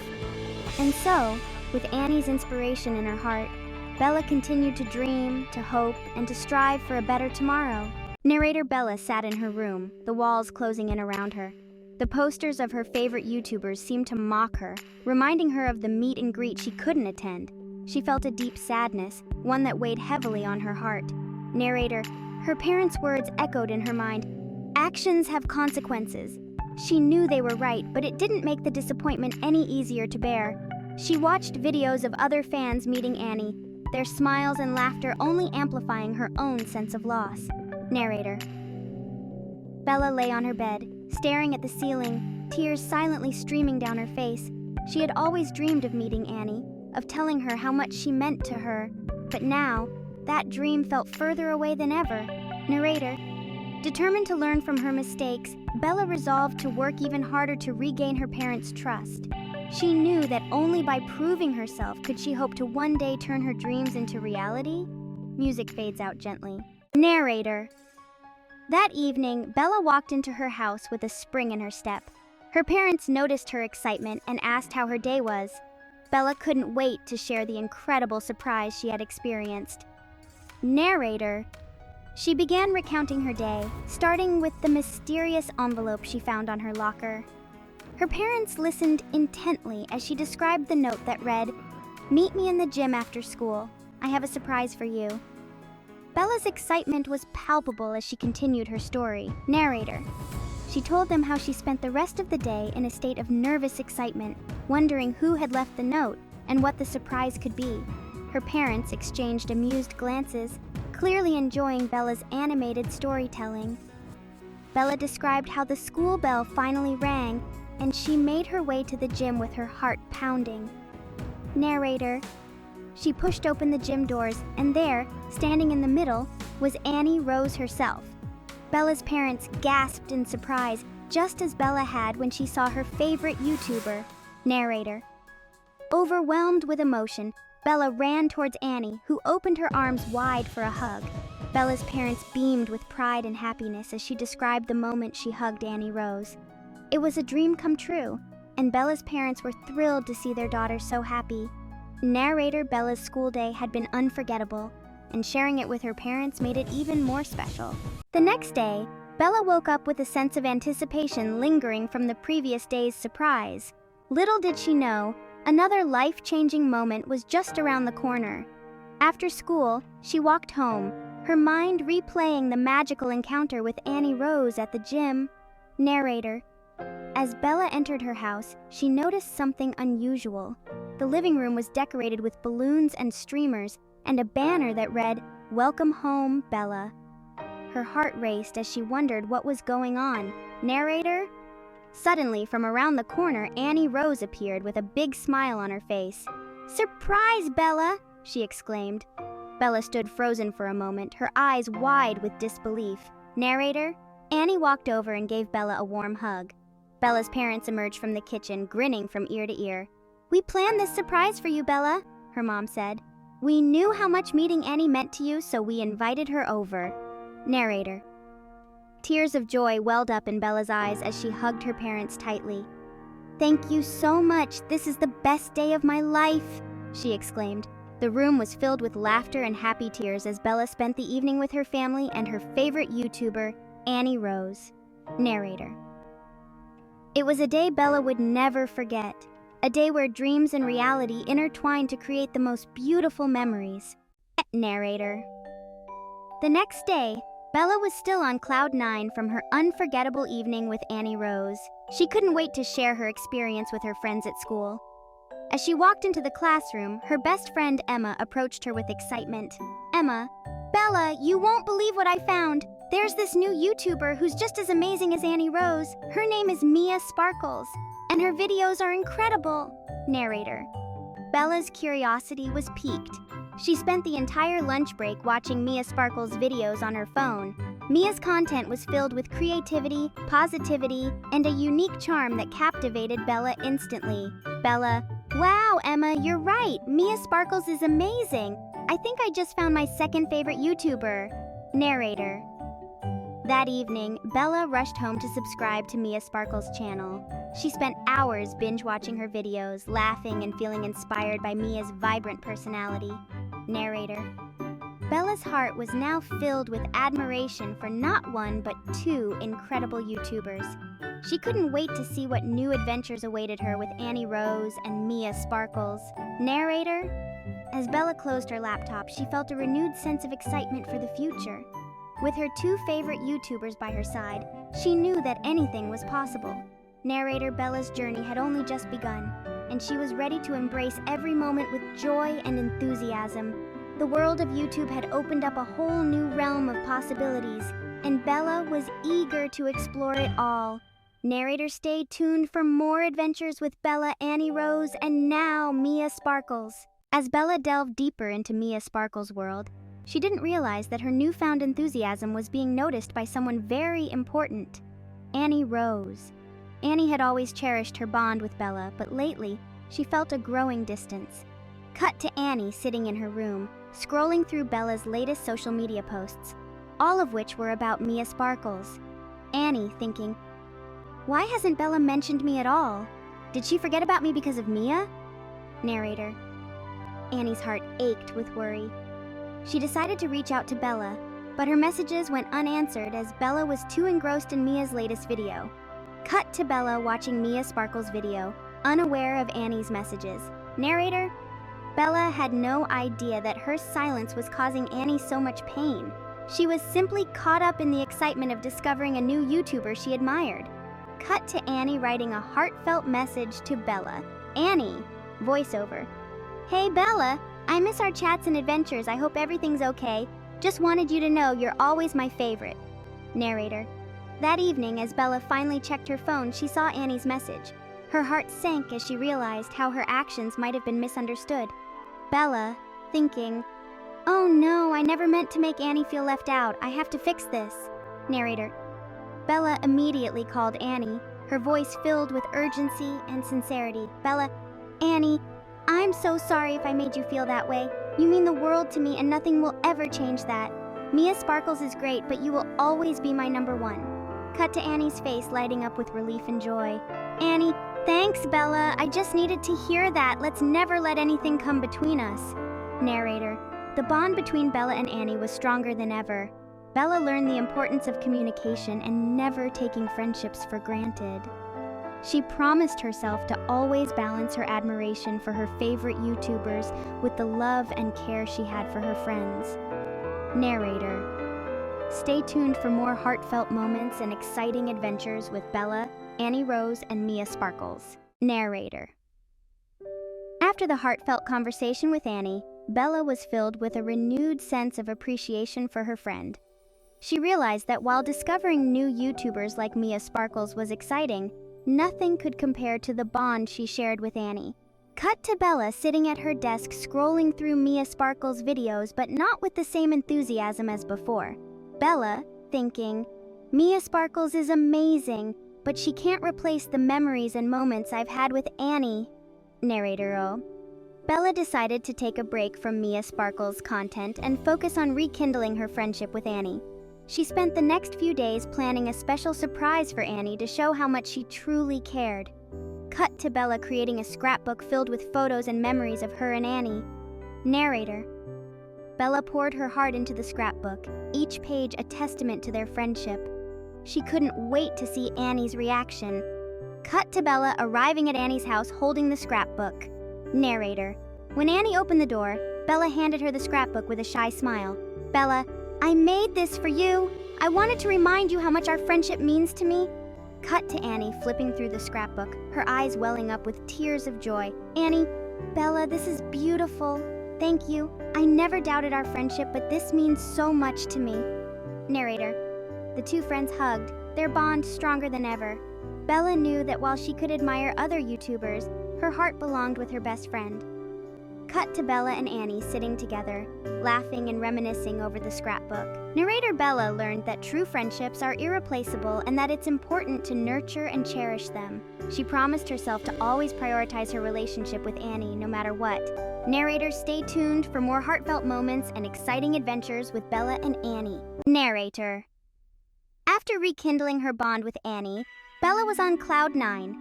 And so, with Annie's inspiration in her heart, Bella continued to dream, to hope, and to strive for a better tomorrow. Narrator Bella sat in her room, the walls closing in around her. The posters of her favorite YouTubers seemed to mock her, reminding her of the meet and greet she couldn't attend. She felt a deep sadness, one that weighed heavily on her heart. Narrator. Her parents' words echoed in her mind. Actions have consequences. She knew they were right, but it didn't make the disappointment any easier to bear. She watched videos of other fans meeting Annie, their smiles and laughter only amplifying her own sense of loss. Narrator. Bella lay on her bed, staring at the ceiling, tears silently streaming down her face. She had always dreamed of meeting Annie, of telling her how much she meant to her, but now, that dream felt further away than ever. Narrator. Determined to learn from her mistakes, Bella resolved to work even harder to regain her parents' trust. She knew that only by proving herself could she hope to one day turn her dreams into reality. Music fades out gently. Narrator. That evening, Bella walked into her house with a spring in her step. Her parents noticed her excitement and asked how her day was. Bella couldn't wait to share the incredible surprise she had experienced. Narrator. She began recounting her day, starting with the mysterious envelope she found on her locker. Her parents listened intently as she described the note that read, "Meet me in the gym after school. I have a surprise for you." Bella's excitement was palpable as she continued her story. Narrator. She told them how she spent the rest of the day in a state of nervous excitement, wondering who had left the note and what the surprise could be. Her parents exchanged amused glances, clearly enjoying Bella's animated storytelling. Bella described how the school bell finally rang, and she made her way to the gym with her heart pounding. Narrator. She pushed open the gym doors, and there, standing in the middle, was AnnieRose herself. Bella's parents gasped in surprise, just as Bella had when she saw her favorite YouTuber. Narrator. Overwhelmed with emotion, Bella ran towards Annie, who opened her arms wide for a hug. Bella's parents beamed with pride and happiness as she described the moment she hugged AnnieRose. It was a dream come true, and Bella's parents were thrilled to see their daughter so happy. Narrator Bella's school day had been unforgettable, and sharing it with her parents made it even more special. The next day, Bella woke up with a sense of anticipation lingering from the previous day's surprise. Little did she know, another life-changing moment was just around the corner. After school, she walked home, her mind replaying the magical encounter with AnnieRose at the gym. Narrator. As Bella entered her house, she noticed something unusual. The living room was decorated with balloons and streamers, and a banner that read, "Welcome home, Bella." Her heart raced as she wondered what was going on. Narrator? Suddenly, from around the corner, AnnieRose appeared with a big smile on her face. "Surprise, Bella!" she exclaimed. Bella stood frozen for a moment, her eyes wide with disbelief. Narrator? Annie walked over and gave Bella a warm hug. Bella's parents emerged from the kitchen, grinning from ear to ear. "We planned this surprise for you, Bella," her mom said. "We knew how much meeting Annie meant to you, so we invited her over." Narrator. Tears of joy welled up in Bella's eyes as she hugged her parents tightly. "Thank you so much. This is the best day of my life," she exclaimed. The room was filled with laughter and happy tears as Bella spent the evening with her family and her favorite YouTuber, AnnieRose. Narrator. It was a day Bella would never forget. A day where dreams and reality intertwined to create the most beautiful memories. Narrator. The next day, Bella was still on cloud 9 from her unforgettable evening with AnnieRose. She couldn't wait to share her experience with her friends at school. As she walked into the classroom, her best friend Emma approached her with excitement. "Emma, Bella, you won't believe what I found. There's this new YouTuber who's just as amazing as AnnieRose. Her name is Mia Sparkles, and her videos are incredible." Narrator. Bella's curiosity was piqued. She spent the entire lunch break watching Mia Sparkles' videos on her phone. Mia's content was filled with creativity, positivity, and a unique charm that captivated Bella instantly. Bella, "Wow, Emma, you're right. Mia Sparkles is amazing. I think I just found my second favorite YouTuber." Narrator. That evening, Bella rushed home to subscribe to Mia Sparkles' channel. She spent hours binge-watching her videos, laughing and feeling inspired by Mia's vibrant personality. Narrator. Bella's heart was now filled with admiration for not one but two incredible YouTubers. She couldn't wait to see what new adventures awaited her with AnnieRose and Mia Sparkles. Narrator. As Bella closed her laptop, she felt a renewed sense of excitement for the future. With her two favorite YouTubers by her side, she knew that anything was possible. Narrator. Bella's journey had only just begun, and she was ready to embrace every moment with joy and enthusiasm. The world of YouTube had opened up a whole new realm of possibilities, and Bella was eager to explore it all. Narrator. Stay tuned for more adventures with Bella, AnnieRose, and now Mia Sparkles. As Bella delved deeper into Mia Sparkles' world, she didn't realize that her newfound enthusiasm was being noticed by someone very important, AnnieRose. Annie had always cherished her bond with Bella, but lately, she felt a growing distance. Cut to Annie sitting in her room, scrolling through Bella's latest social media posts, all of which were about Mia Sparkles. Annie thinking, "Why hasn't Bella mentioned me at all? Did she forget about me because of Mia?" Narrator. Annie's heart ached with worry. She decided to reach out to Bella, but her messages went unanswered as Bella was too engrossed in Mia's latest video. Cut to Bella watching Mia Sparkles' video, unaware of Annie's messages. Narrator. Bella had no idea that her silence was causing Annie so much pain. She was simply caught up in the excitement of discovering a new YouTuber she admired. Cut to Annie writing a heartfelt message to Bella. Annie. Voiceover. "Hey Bella, I miss our chats and adventures. I hope everything's okay. Just wanted you to know you're always my favorite." Narrator. That evening, as Bella finally checked her phone, she saw Annie's message. Her heart sank as she realized how her actions might have been misunderstood. Bella, thinking, "Oh no, I never meant to make Annie feel left out. I have to fix this." Narrator. Bella immediately called Annie, her voice filled with urgency and sincerity. Bella, "Annie, I'm so sorry if I made you feel that way. You mean the world to me and nothing will ever change that. Mia Sparkles is great, but you will always be my number one." Cut to Annie's face lighting up with relief and joy. Annie, "Thanks, Bella. I just needed to hear that. Let's never let anything come between us." Narrator. The bond between Bella and Annie was stronger than ever. Bella learned the importance of communication and never taking friendships for granted. She promised herself to always balance her admiration for her favorite YouTubers with the love and care she had for her friends. Narrator. Stay tuned for more heartfelt moments and exciting adventures with Bella, AnnieRose, and Mia Sparkles. Narrator. After the heartfelt conversation with Annie, Bella was filled with a renewed sense of appreciation for her friend. She realized that while discovering new YouTubers like Mia Sparkles was exciting, nothing could compare to the bond she shared with Annie. Cut to Bella sitting at her desk scrolling through Mia Sparkles' videos, but not with the same enthusiasm as before. Bella, thinking, Mia Sparkles is amazing, but she can't replace the memories and moments I've had with Annie. Narrator. Bella decided to take a break from Mia Sparkles' content and focus on rekindling her friendship with Annie. She spent the next few days planning a special surprise for Annie to show how much she truly cared. Cut to Bella creating a scrapbook filled with photos and memories of her and Annie. Narrator. Bella poured her heart into the scrapbook, each page a testament to their friendship. She couldn't wait to see Annie's reaction. Cut to Bella arriving at Annie's house holding the scrapbook. Narrator. When Annie opened the door, Bella handed her the scrapbook with a shy smile. Bella, I made this for you. I wanted to remind you how much our friendship means to me. Cut to Annie flipping through the scrapbook, her eyes welling up with tears of joy. Annie, Bella, this is beautiful. Thank you. I never doubted our friendship, but this means so much to me. Narrator. The two friends hugged, their bond stronger than ever. Bella knew that while she could admire other YouTubers, her heart belonged with her best friend. Cut to Bella and Annie sitting together, laughing and reminiscing over the scrapbook. Narrator Bella learned that true friendships are irreplaceable and that it's important to nurture and cherish them. She promised herself to always prioritize her relationship with Annie no matter what. Narrator, stay tuned for more heartfelt moments and exciting adventures with Bella and Annie. Narrator. After rekindling her bond with Annie, Bella was on cloud 9.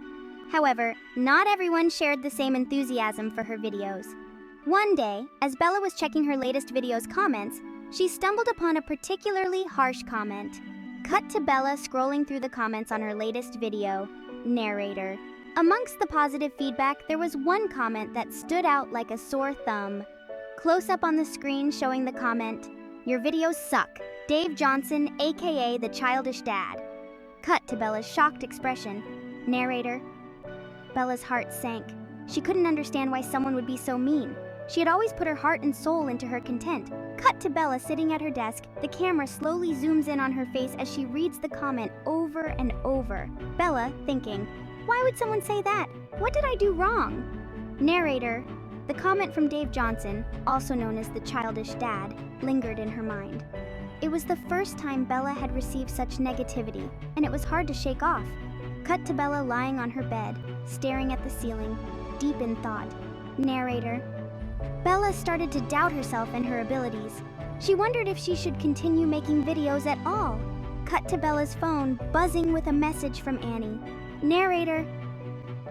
However, not everyone shared the same enthusiasm for her videos. One day, as Bella was checking her latest video's comments, she stumbled upon a particularly harsh comment. Cut to Bella scrolling through the comments on her latest video. Narrator. Amongst the positive feedback, there was one comment that stood out like a sore thumb. Close up on the screen showing the comment, "Your videos suck. Dave Johnson, aka the childish dad." Cut to Bella's shocked expression. Narrator. Bella's heart sank. She couldn't understand why someone would be so mean. She had always put her heart and soul into her content. Cut to Bella sitting at her desk. The camera slowly zooms in on her face as she reads the comment over and over. Bella, thinking, why would someone say that? What did I do wrong? Narrator. The comment from Dave Johnson, also known as the childish dad, lingered in her mind. It was the first time Bella had received such negativity, and it was hard to shake off. Cut to Bella lying on her bed, staring at the ceiling, deep in thought. Narrator. Bella started to doubt herself and her abilities. She wondered if she should continue making videos at all. Cut to Bella's phone, buzzing with a message from Annie. Narrator.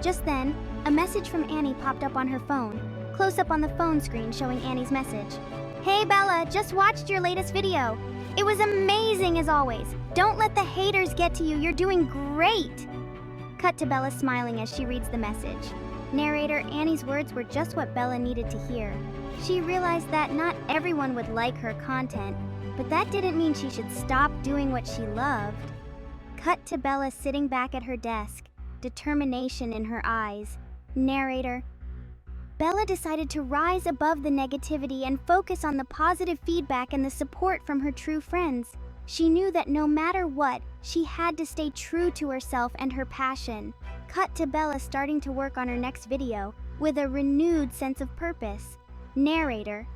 Just then, a message from Annie popped up on her phone. Close up on the phone screen showing Annie's message. Hey Bella, just watched your latest video. It was amazing as always. Don't let the haters get to you, you're doing great. Cut to Bella smiling as she reads the message. Narrator, Annie's words were just what Bella needed to hear. She realized that not everyone would like her content, but that didn't mean she should stop doing what she loved. Cut to Bella sitting back at her desk, determination in her eyes. Narrator. Bella decided to rise above the negativity and focus on the positive feedback and the support from her true friends. She knew that no matter what, she had to stay true to herself and her passion. Cut to Bella starting to work on her next video with a renewed sense of purpose. Narrator.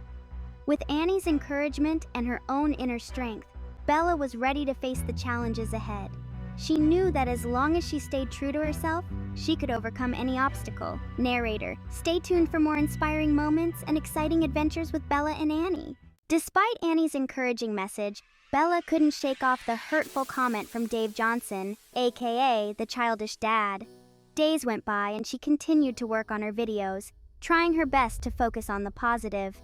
With Annie's encouragement and her own inner strength, Bella was ready to face the challenges ahead. She knew that as long as she stayed true to herself, she could overcome any obstacle. Narrator. Stay tuned for more inspiring moments and exciting adventures with Bella and Annie. Despite Annie's encouraging message, Bella couldn't shake off the hurtful comment from Dave Johnson, aka the childish dad. Days went by and she continued to work on her videos, trying her best to focus on the positive.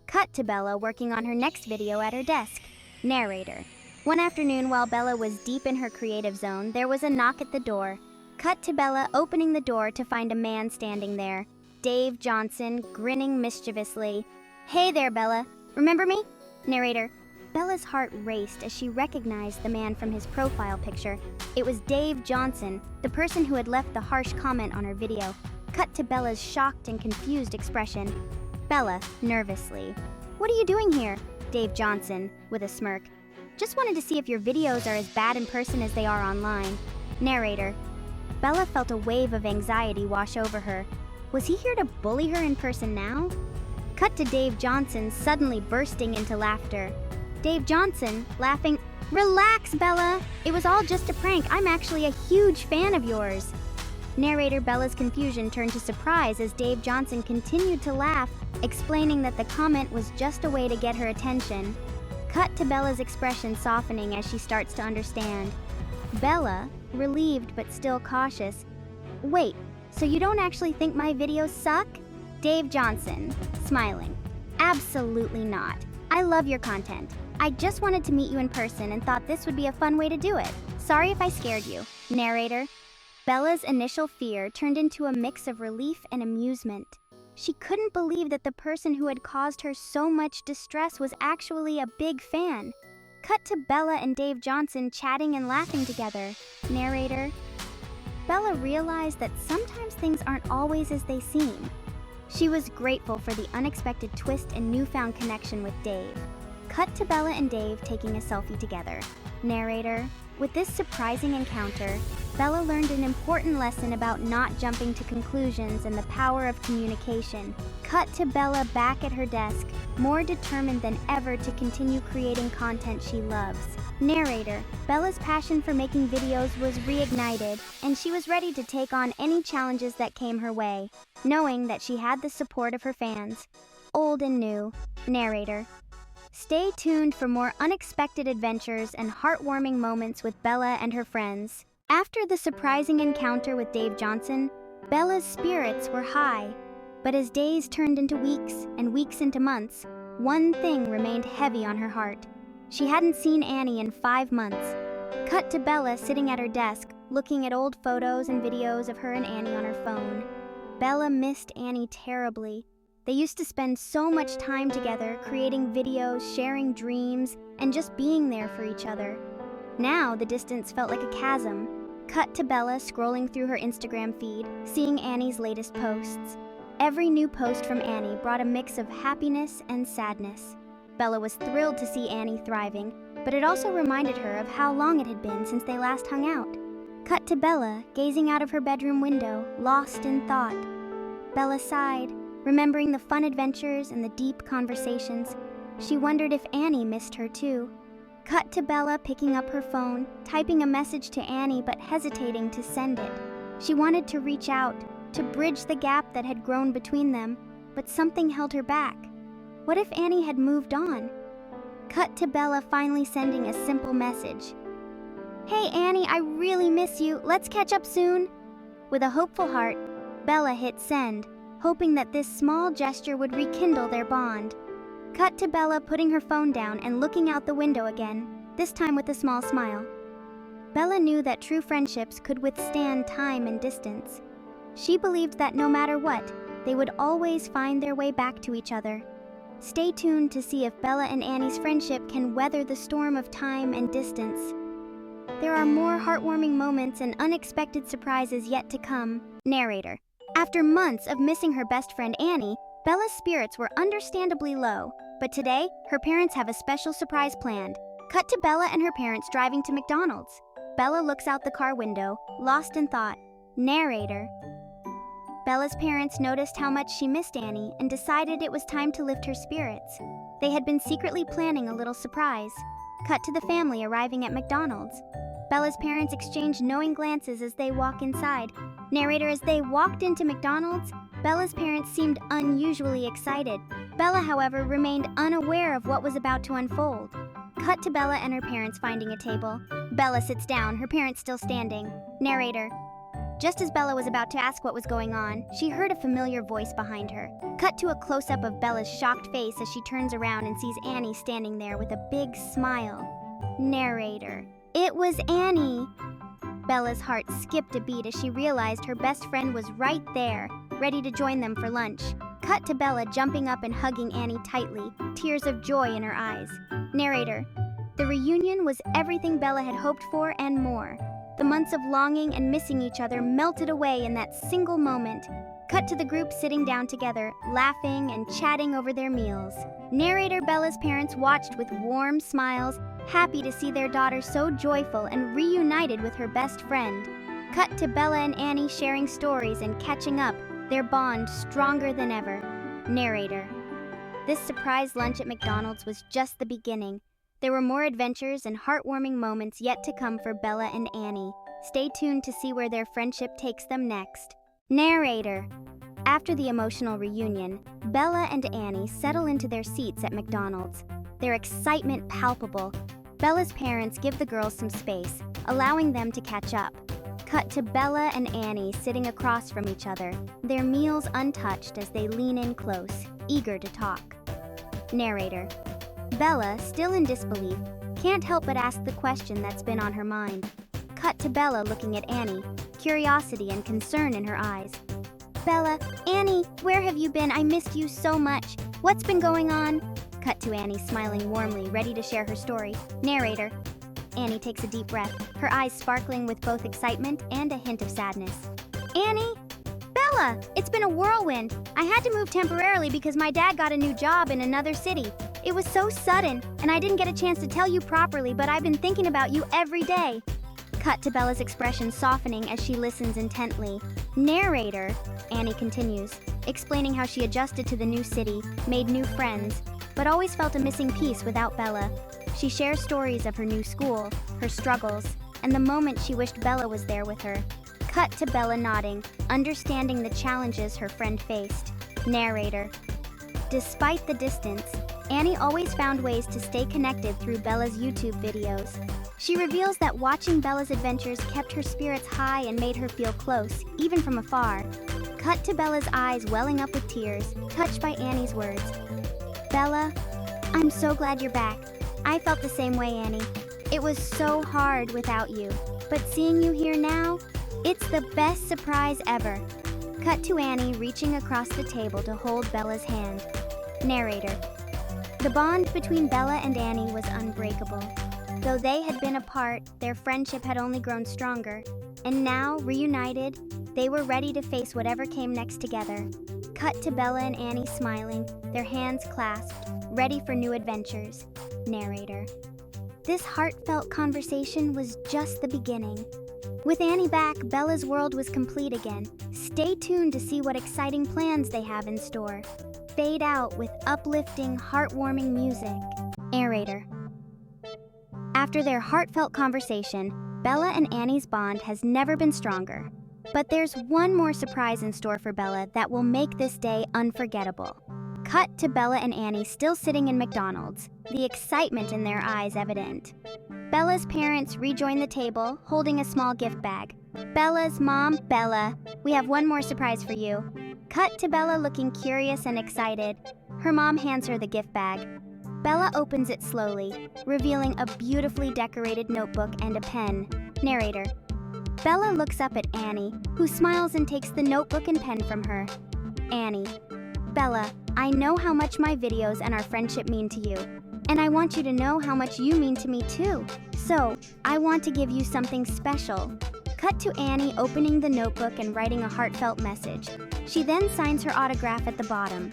Cut to Bella working on her next video at her desk. Narrator. One afternoon, while Bella was deep in her creative zone, there was a knock at the door. Cut to Bella opening the door to find a man standing there. Dave Johnson, grinning mischievously. "Hey there, Bella. Remember me?" Narrator. Bella's heart raced as she recognized the man from his profile picture. It was Dave Johnson, the person who had left the harsh comment on her video. Cut to Bella's shocked and confused expression. Bella, nervously. "What are you doing here?" Dave Johnson, with a smirk. "Just wanted to see if your videos are as bad in person as they are online." Narrator. Bella felt a wave of anxiety wash over her. Was he here to bully her in person now? Cut to Dave Johnson suddenly bursting into laughter. Dave Johnson, laughing, "Relax, Bella. It was all just a prank. I'm actually a huge fan of yours." Narrator Bella's confusion turned to surprise as Dave Johnson continued to laugh, explaining that the comment was just a way to get her attention. Cut to Bella's expression softening as she starts to understand. Bella, relieved but still cautious. "Wait, so you don't actually think my videos suck?" Dave Johnson, smiling. "Absolutely not. I love your content. I just wanted to meet you in person and thought this would be a fun way to do it. Sorry if I scared you." Narrator. Bella's initial fear turned into a mix of relief and amusement. She couldn't believe that the person who had caused her so much distress was actually a big fan. Cut to Bella and Dave Johnson chatting and laughing together. Narrator. Bella realized that sometimes things aren't always as they seem. She was grateful for the unexpected twist and newfound connection with Dave. Cut to Bella and Dave taking a selfie together. Narrator. With this surprising encounter, Bella learned an important lesson about not jumping to conclusions and the power of communication. Cut to Bella back at her desk, more determined than ever to continue creating content she loves. Narrator. Bella's passion for making videos was reignited, and she was ready to take on any challenges that came her way, knowing that she had the support of her fans, old and new. Narrator. Stay tuned for more unexpected adventures and heartwarming moments with Bella and her friends. After the surprising encounter with Dave Johnson, Bella's spirits were high. But as days turned into weeks and weeks into months, one thing remained heavy on her heart. She hadn't seen Annie in 5 months. Cut to Bella sitting at her desk, looking at old photos and videos of her and Annie on her phone. Bella missed Annie terribly. They used to spend so much time together, creating videos, sharing dreams, and just being there for each other. Now, the distance felt like a chasm. Cut to Bella scrolling through her Instagram feed, seeing Annie's latest posts. Every new post from Annie brought a mix of happiness and sadness. Bella was thrilled to see Annie thriving, but it also reminded her of how long it had been since they last hung out. Cut to Bella, gazing out of her bedroom window, lost in thought. Bella sighed, remembering the fun adventures and the deep conversations. She wondered if Annie missed her too. Cut to Bella picking up her phone, typing a message to Annie but hesitating to send it. She wanted to reach out, to bridge the gap that had grown between them, but something held her back. What if Annie had moved on? Cut to Bella finally sending a simple message. "Hey Annie, I really miss you. Let's catch up soon." With a hopeful heart, Bella hit send, hoping that this small gesture would rekindle their bond. Cut to Bella putting her phone down and looking out the window again, this time with a small smile. Bella knew that true friendships could withstand time and distance. She believed that no matter what, they would always find their way back to each other. Stay tuned to see if Bella and Annie's friendship can weather the storm of time and distance. There are more heartwarming moments and unexpected surprises yet to come. Narrator. After months of missing her best friend Annie, Bella's spirits were understandably low, but today, her parents have a special surprise planned. Cut to Bella and her parents driving to McDonald's. Bella looks out the car window, lost in thought. Narrator. Bella's parents noticed how much she missed Annie and decided it was time to lift her spirits. They had been secretly planning a little surprise. Cut to the family arriving at McDonald's. Bella's parents exchange knowing glances as they walk inside. Narrator. As they walked into McDonald's, Bella's parents seemed unusually excited. Bella, however, remained unaware of what was about to unfold. Cut to Bella and her parents finding a table. Bella sits down, her parents still standing. Narrator. Just as Bella was about to ask what was going on, she heard a familiar voice behind her. Cut to a close-up of Bella's shocked face as she turns around and sees Annie standing there with a big smile. Narrator: It was Annie. Bella's heart skipped a beat as she realized her best friend was right there, ready to join them for lunch. Cut to Bella jumping up and hugging Annie tightly, tears of joy in her eyes. Narrator: The reunion was everything Bella had hoped for and more. The months of longing and missing each other melted away in that single moment. Cut to the group sitting down together, laughing and chatting over their meals. Narrator: Bella's parents watched with warm smiles, happy to see their daughter so joyful and reunited with her best friend. Cut to Bella and Annie sharing stories and catching up, their bond stronger than ever. Narrator: This surprise lunch at McDonald's was just the beginning. There were more adventures and heartwarming moments yet to come for Bella and Annie. Stay tuned to see where their friendship takes them next. Narrator: After the emotional reunion, Bella and Annie settle into their seats at McDonald's, their excitement palpable. Bella's parents give the girls some space, allowing them to catch up. Cut to Bella and Annie sitting across from each other, their meals untouched as they lean in close, eager to talk. Narrator: Bella, still in disbelief, can't help but ask the question that's been on her mind. Cut to Bella looking at Annie, curiosity and concern in her eyes. Bella: Annie, where have you been? I missed you so much. What's been going on? Cut to Annie smiling warmly, ready to share her story. Narrator: Annie takes a deep breath, her eyes sparkling with both excitement and a hint of sadness. Annie? Bella, it's been a whirlwind. I had to move temporarily because my dad got a new job in another city. It was so sudden, and I didn't get a chance to tell you properly, but I've been thinking about you every day. Cut to Bella's expression softening as she listens intently. Narrator: Annie continues, explaining how she adjusted to the new city, made new friends, but always felt a missing piece without Bella. She shares stories of her new school, her struggles, and the moment she wished Bella was there with her. Cut to Bella nodding, understanding the challenges her friend faced. Narrator: Despite the distance, Annie always found ways to stay connected through Bella's YouTube videos. She reveals that watching Bella's adventures kept her spirits high and made her feel close, even from afar. Cut to Bella's eyes welling up with tears, touched by Annie's words. Bella, I'm so glad you're back. I felt the same way, Annie. It was so hard without you, but seeing you here now, it's the best surprise ever. Cut to Annie reaching across the table to hold Bella's hand. Narrator: The bond between Bella and Annie was unbreakable. Though they had been apart, their friendship had only grown stronger, and now, reunited, they were ready to face whatever came next together. Cut to Bella and Annie smiling, their hands clasped, ready for new adventures. Narrator: This heartfelt conversation was just the beginning. With Annie back, Bella's world was complete again. Stay tuned to see what exciting plans they have in store. Fade out with uplifting, heartwarming music. Narrator: After their heartfelt conversation, Bella and Annie's bond has never been stronger. But there's one more surprise in store for Bella that will make this day unforgettable. Cut to Bella and Annie still sitting in McDonald's, the excitement in their eyes evident. Bella's parents rejoin the table, holding a small gift bag. Bella's mom: Bella, we have one more surprise for you. Cut to Bella looking curious and excited. Her mom hands her the gift bag. Bella opens it slowly, revealing a beautifully decorated notebook and a pen. Narrator: Bella looks up at Annie, who smiles and takes the notebook and pen from her. Annie: Bella, I know how much my videos and our friendship mean to you, and I want you to know how much you mean to me too. So, I want to give you something special. Cut to Annie opening the notebook and writing a heartfelt message. She then signs her autograph at the bottom.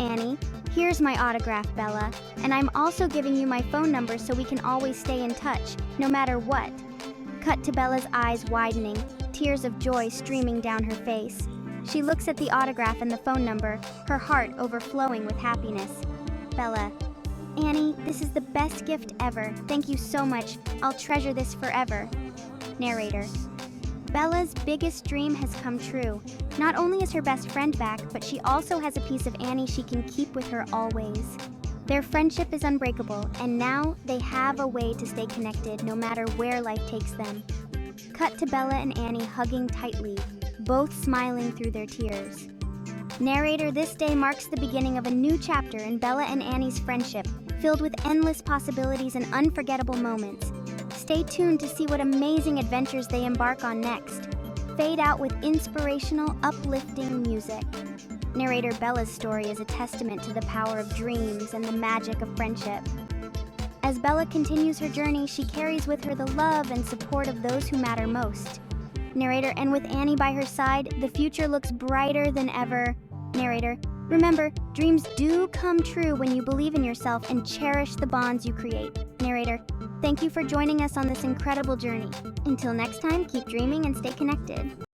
Annie, here's my autograph, Bella, and I'm also giving you my phone number so we can always stay in touch, no matter what. Cut to Bella's eyes widening, tears of joy streaming down her face. She looks at the autograph and the phone number, her heart overflowing with happiness. Bella: Annie, this is the best gift ever. Thank you so much. I'll treasure this forever. Narrator: Bella's biggest dream has come true. Not only is her best friend back, but she also has a piece of Annie she can keep with her always. Their friendship is unbreakable, and now they have a way to stay connected no matter where life takes them. Cut to Bella and Annie hugging tightly, both smiling through their tears. Narrator: This day marks the beginning of a new chapter in Bella and Annie's friendship, filled with endless possibilities and unforgettable moments. Stay tuned to see what amazing adventures they embark on next. Fade out with inspirational, uplifting music. Narrator Bella's story is a testament to the power of dreams and the magic of friendship. As Bella continues her journey, she carries with her the love and support of those who matter most. Narrator, and with Annie by her side, the future looks brighter than ever. Narrator, remember, dreams do come true when you believe in yourself and cherish the bonds you create. Narrator, thank you for joining us on this incredible journey. Until next time, keep dreaming and stay connected.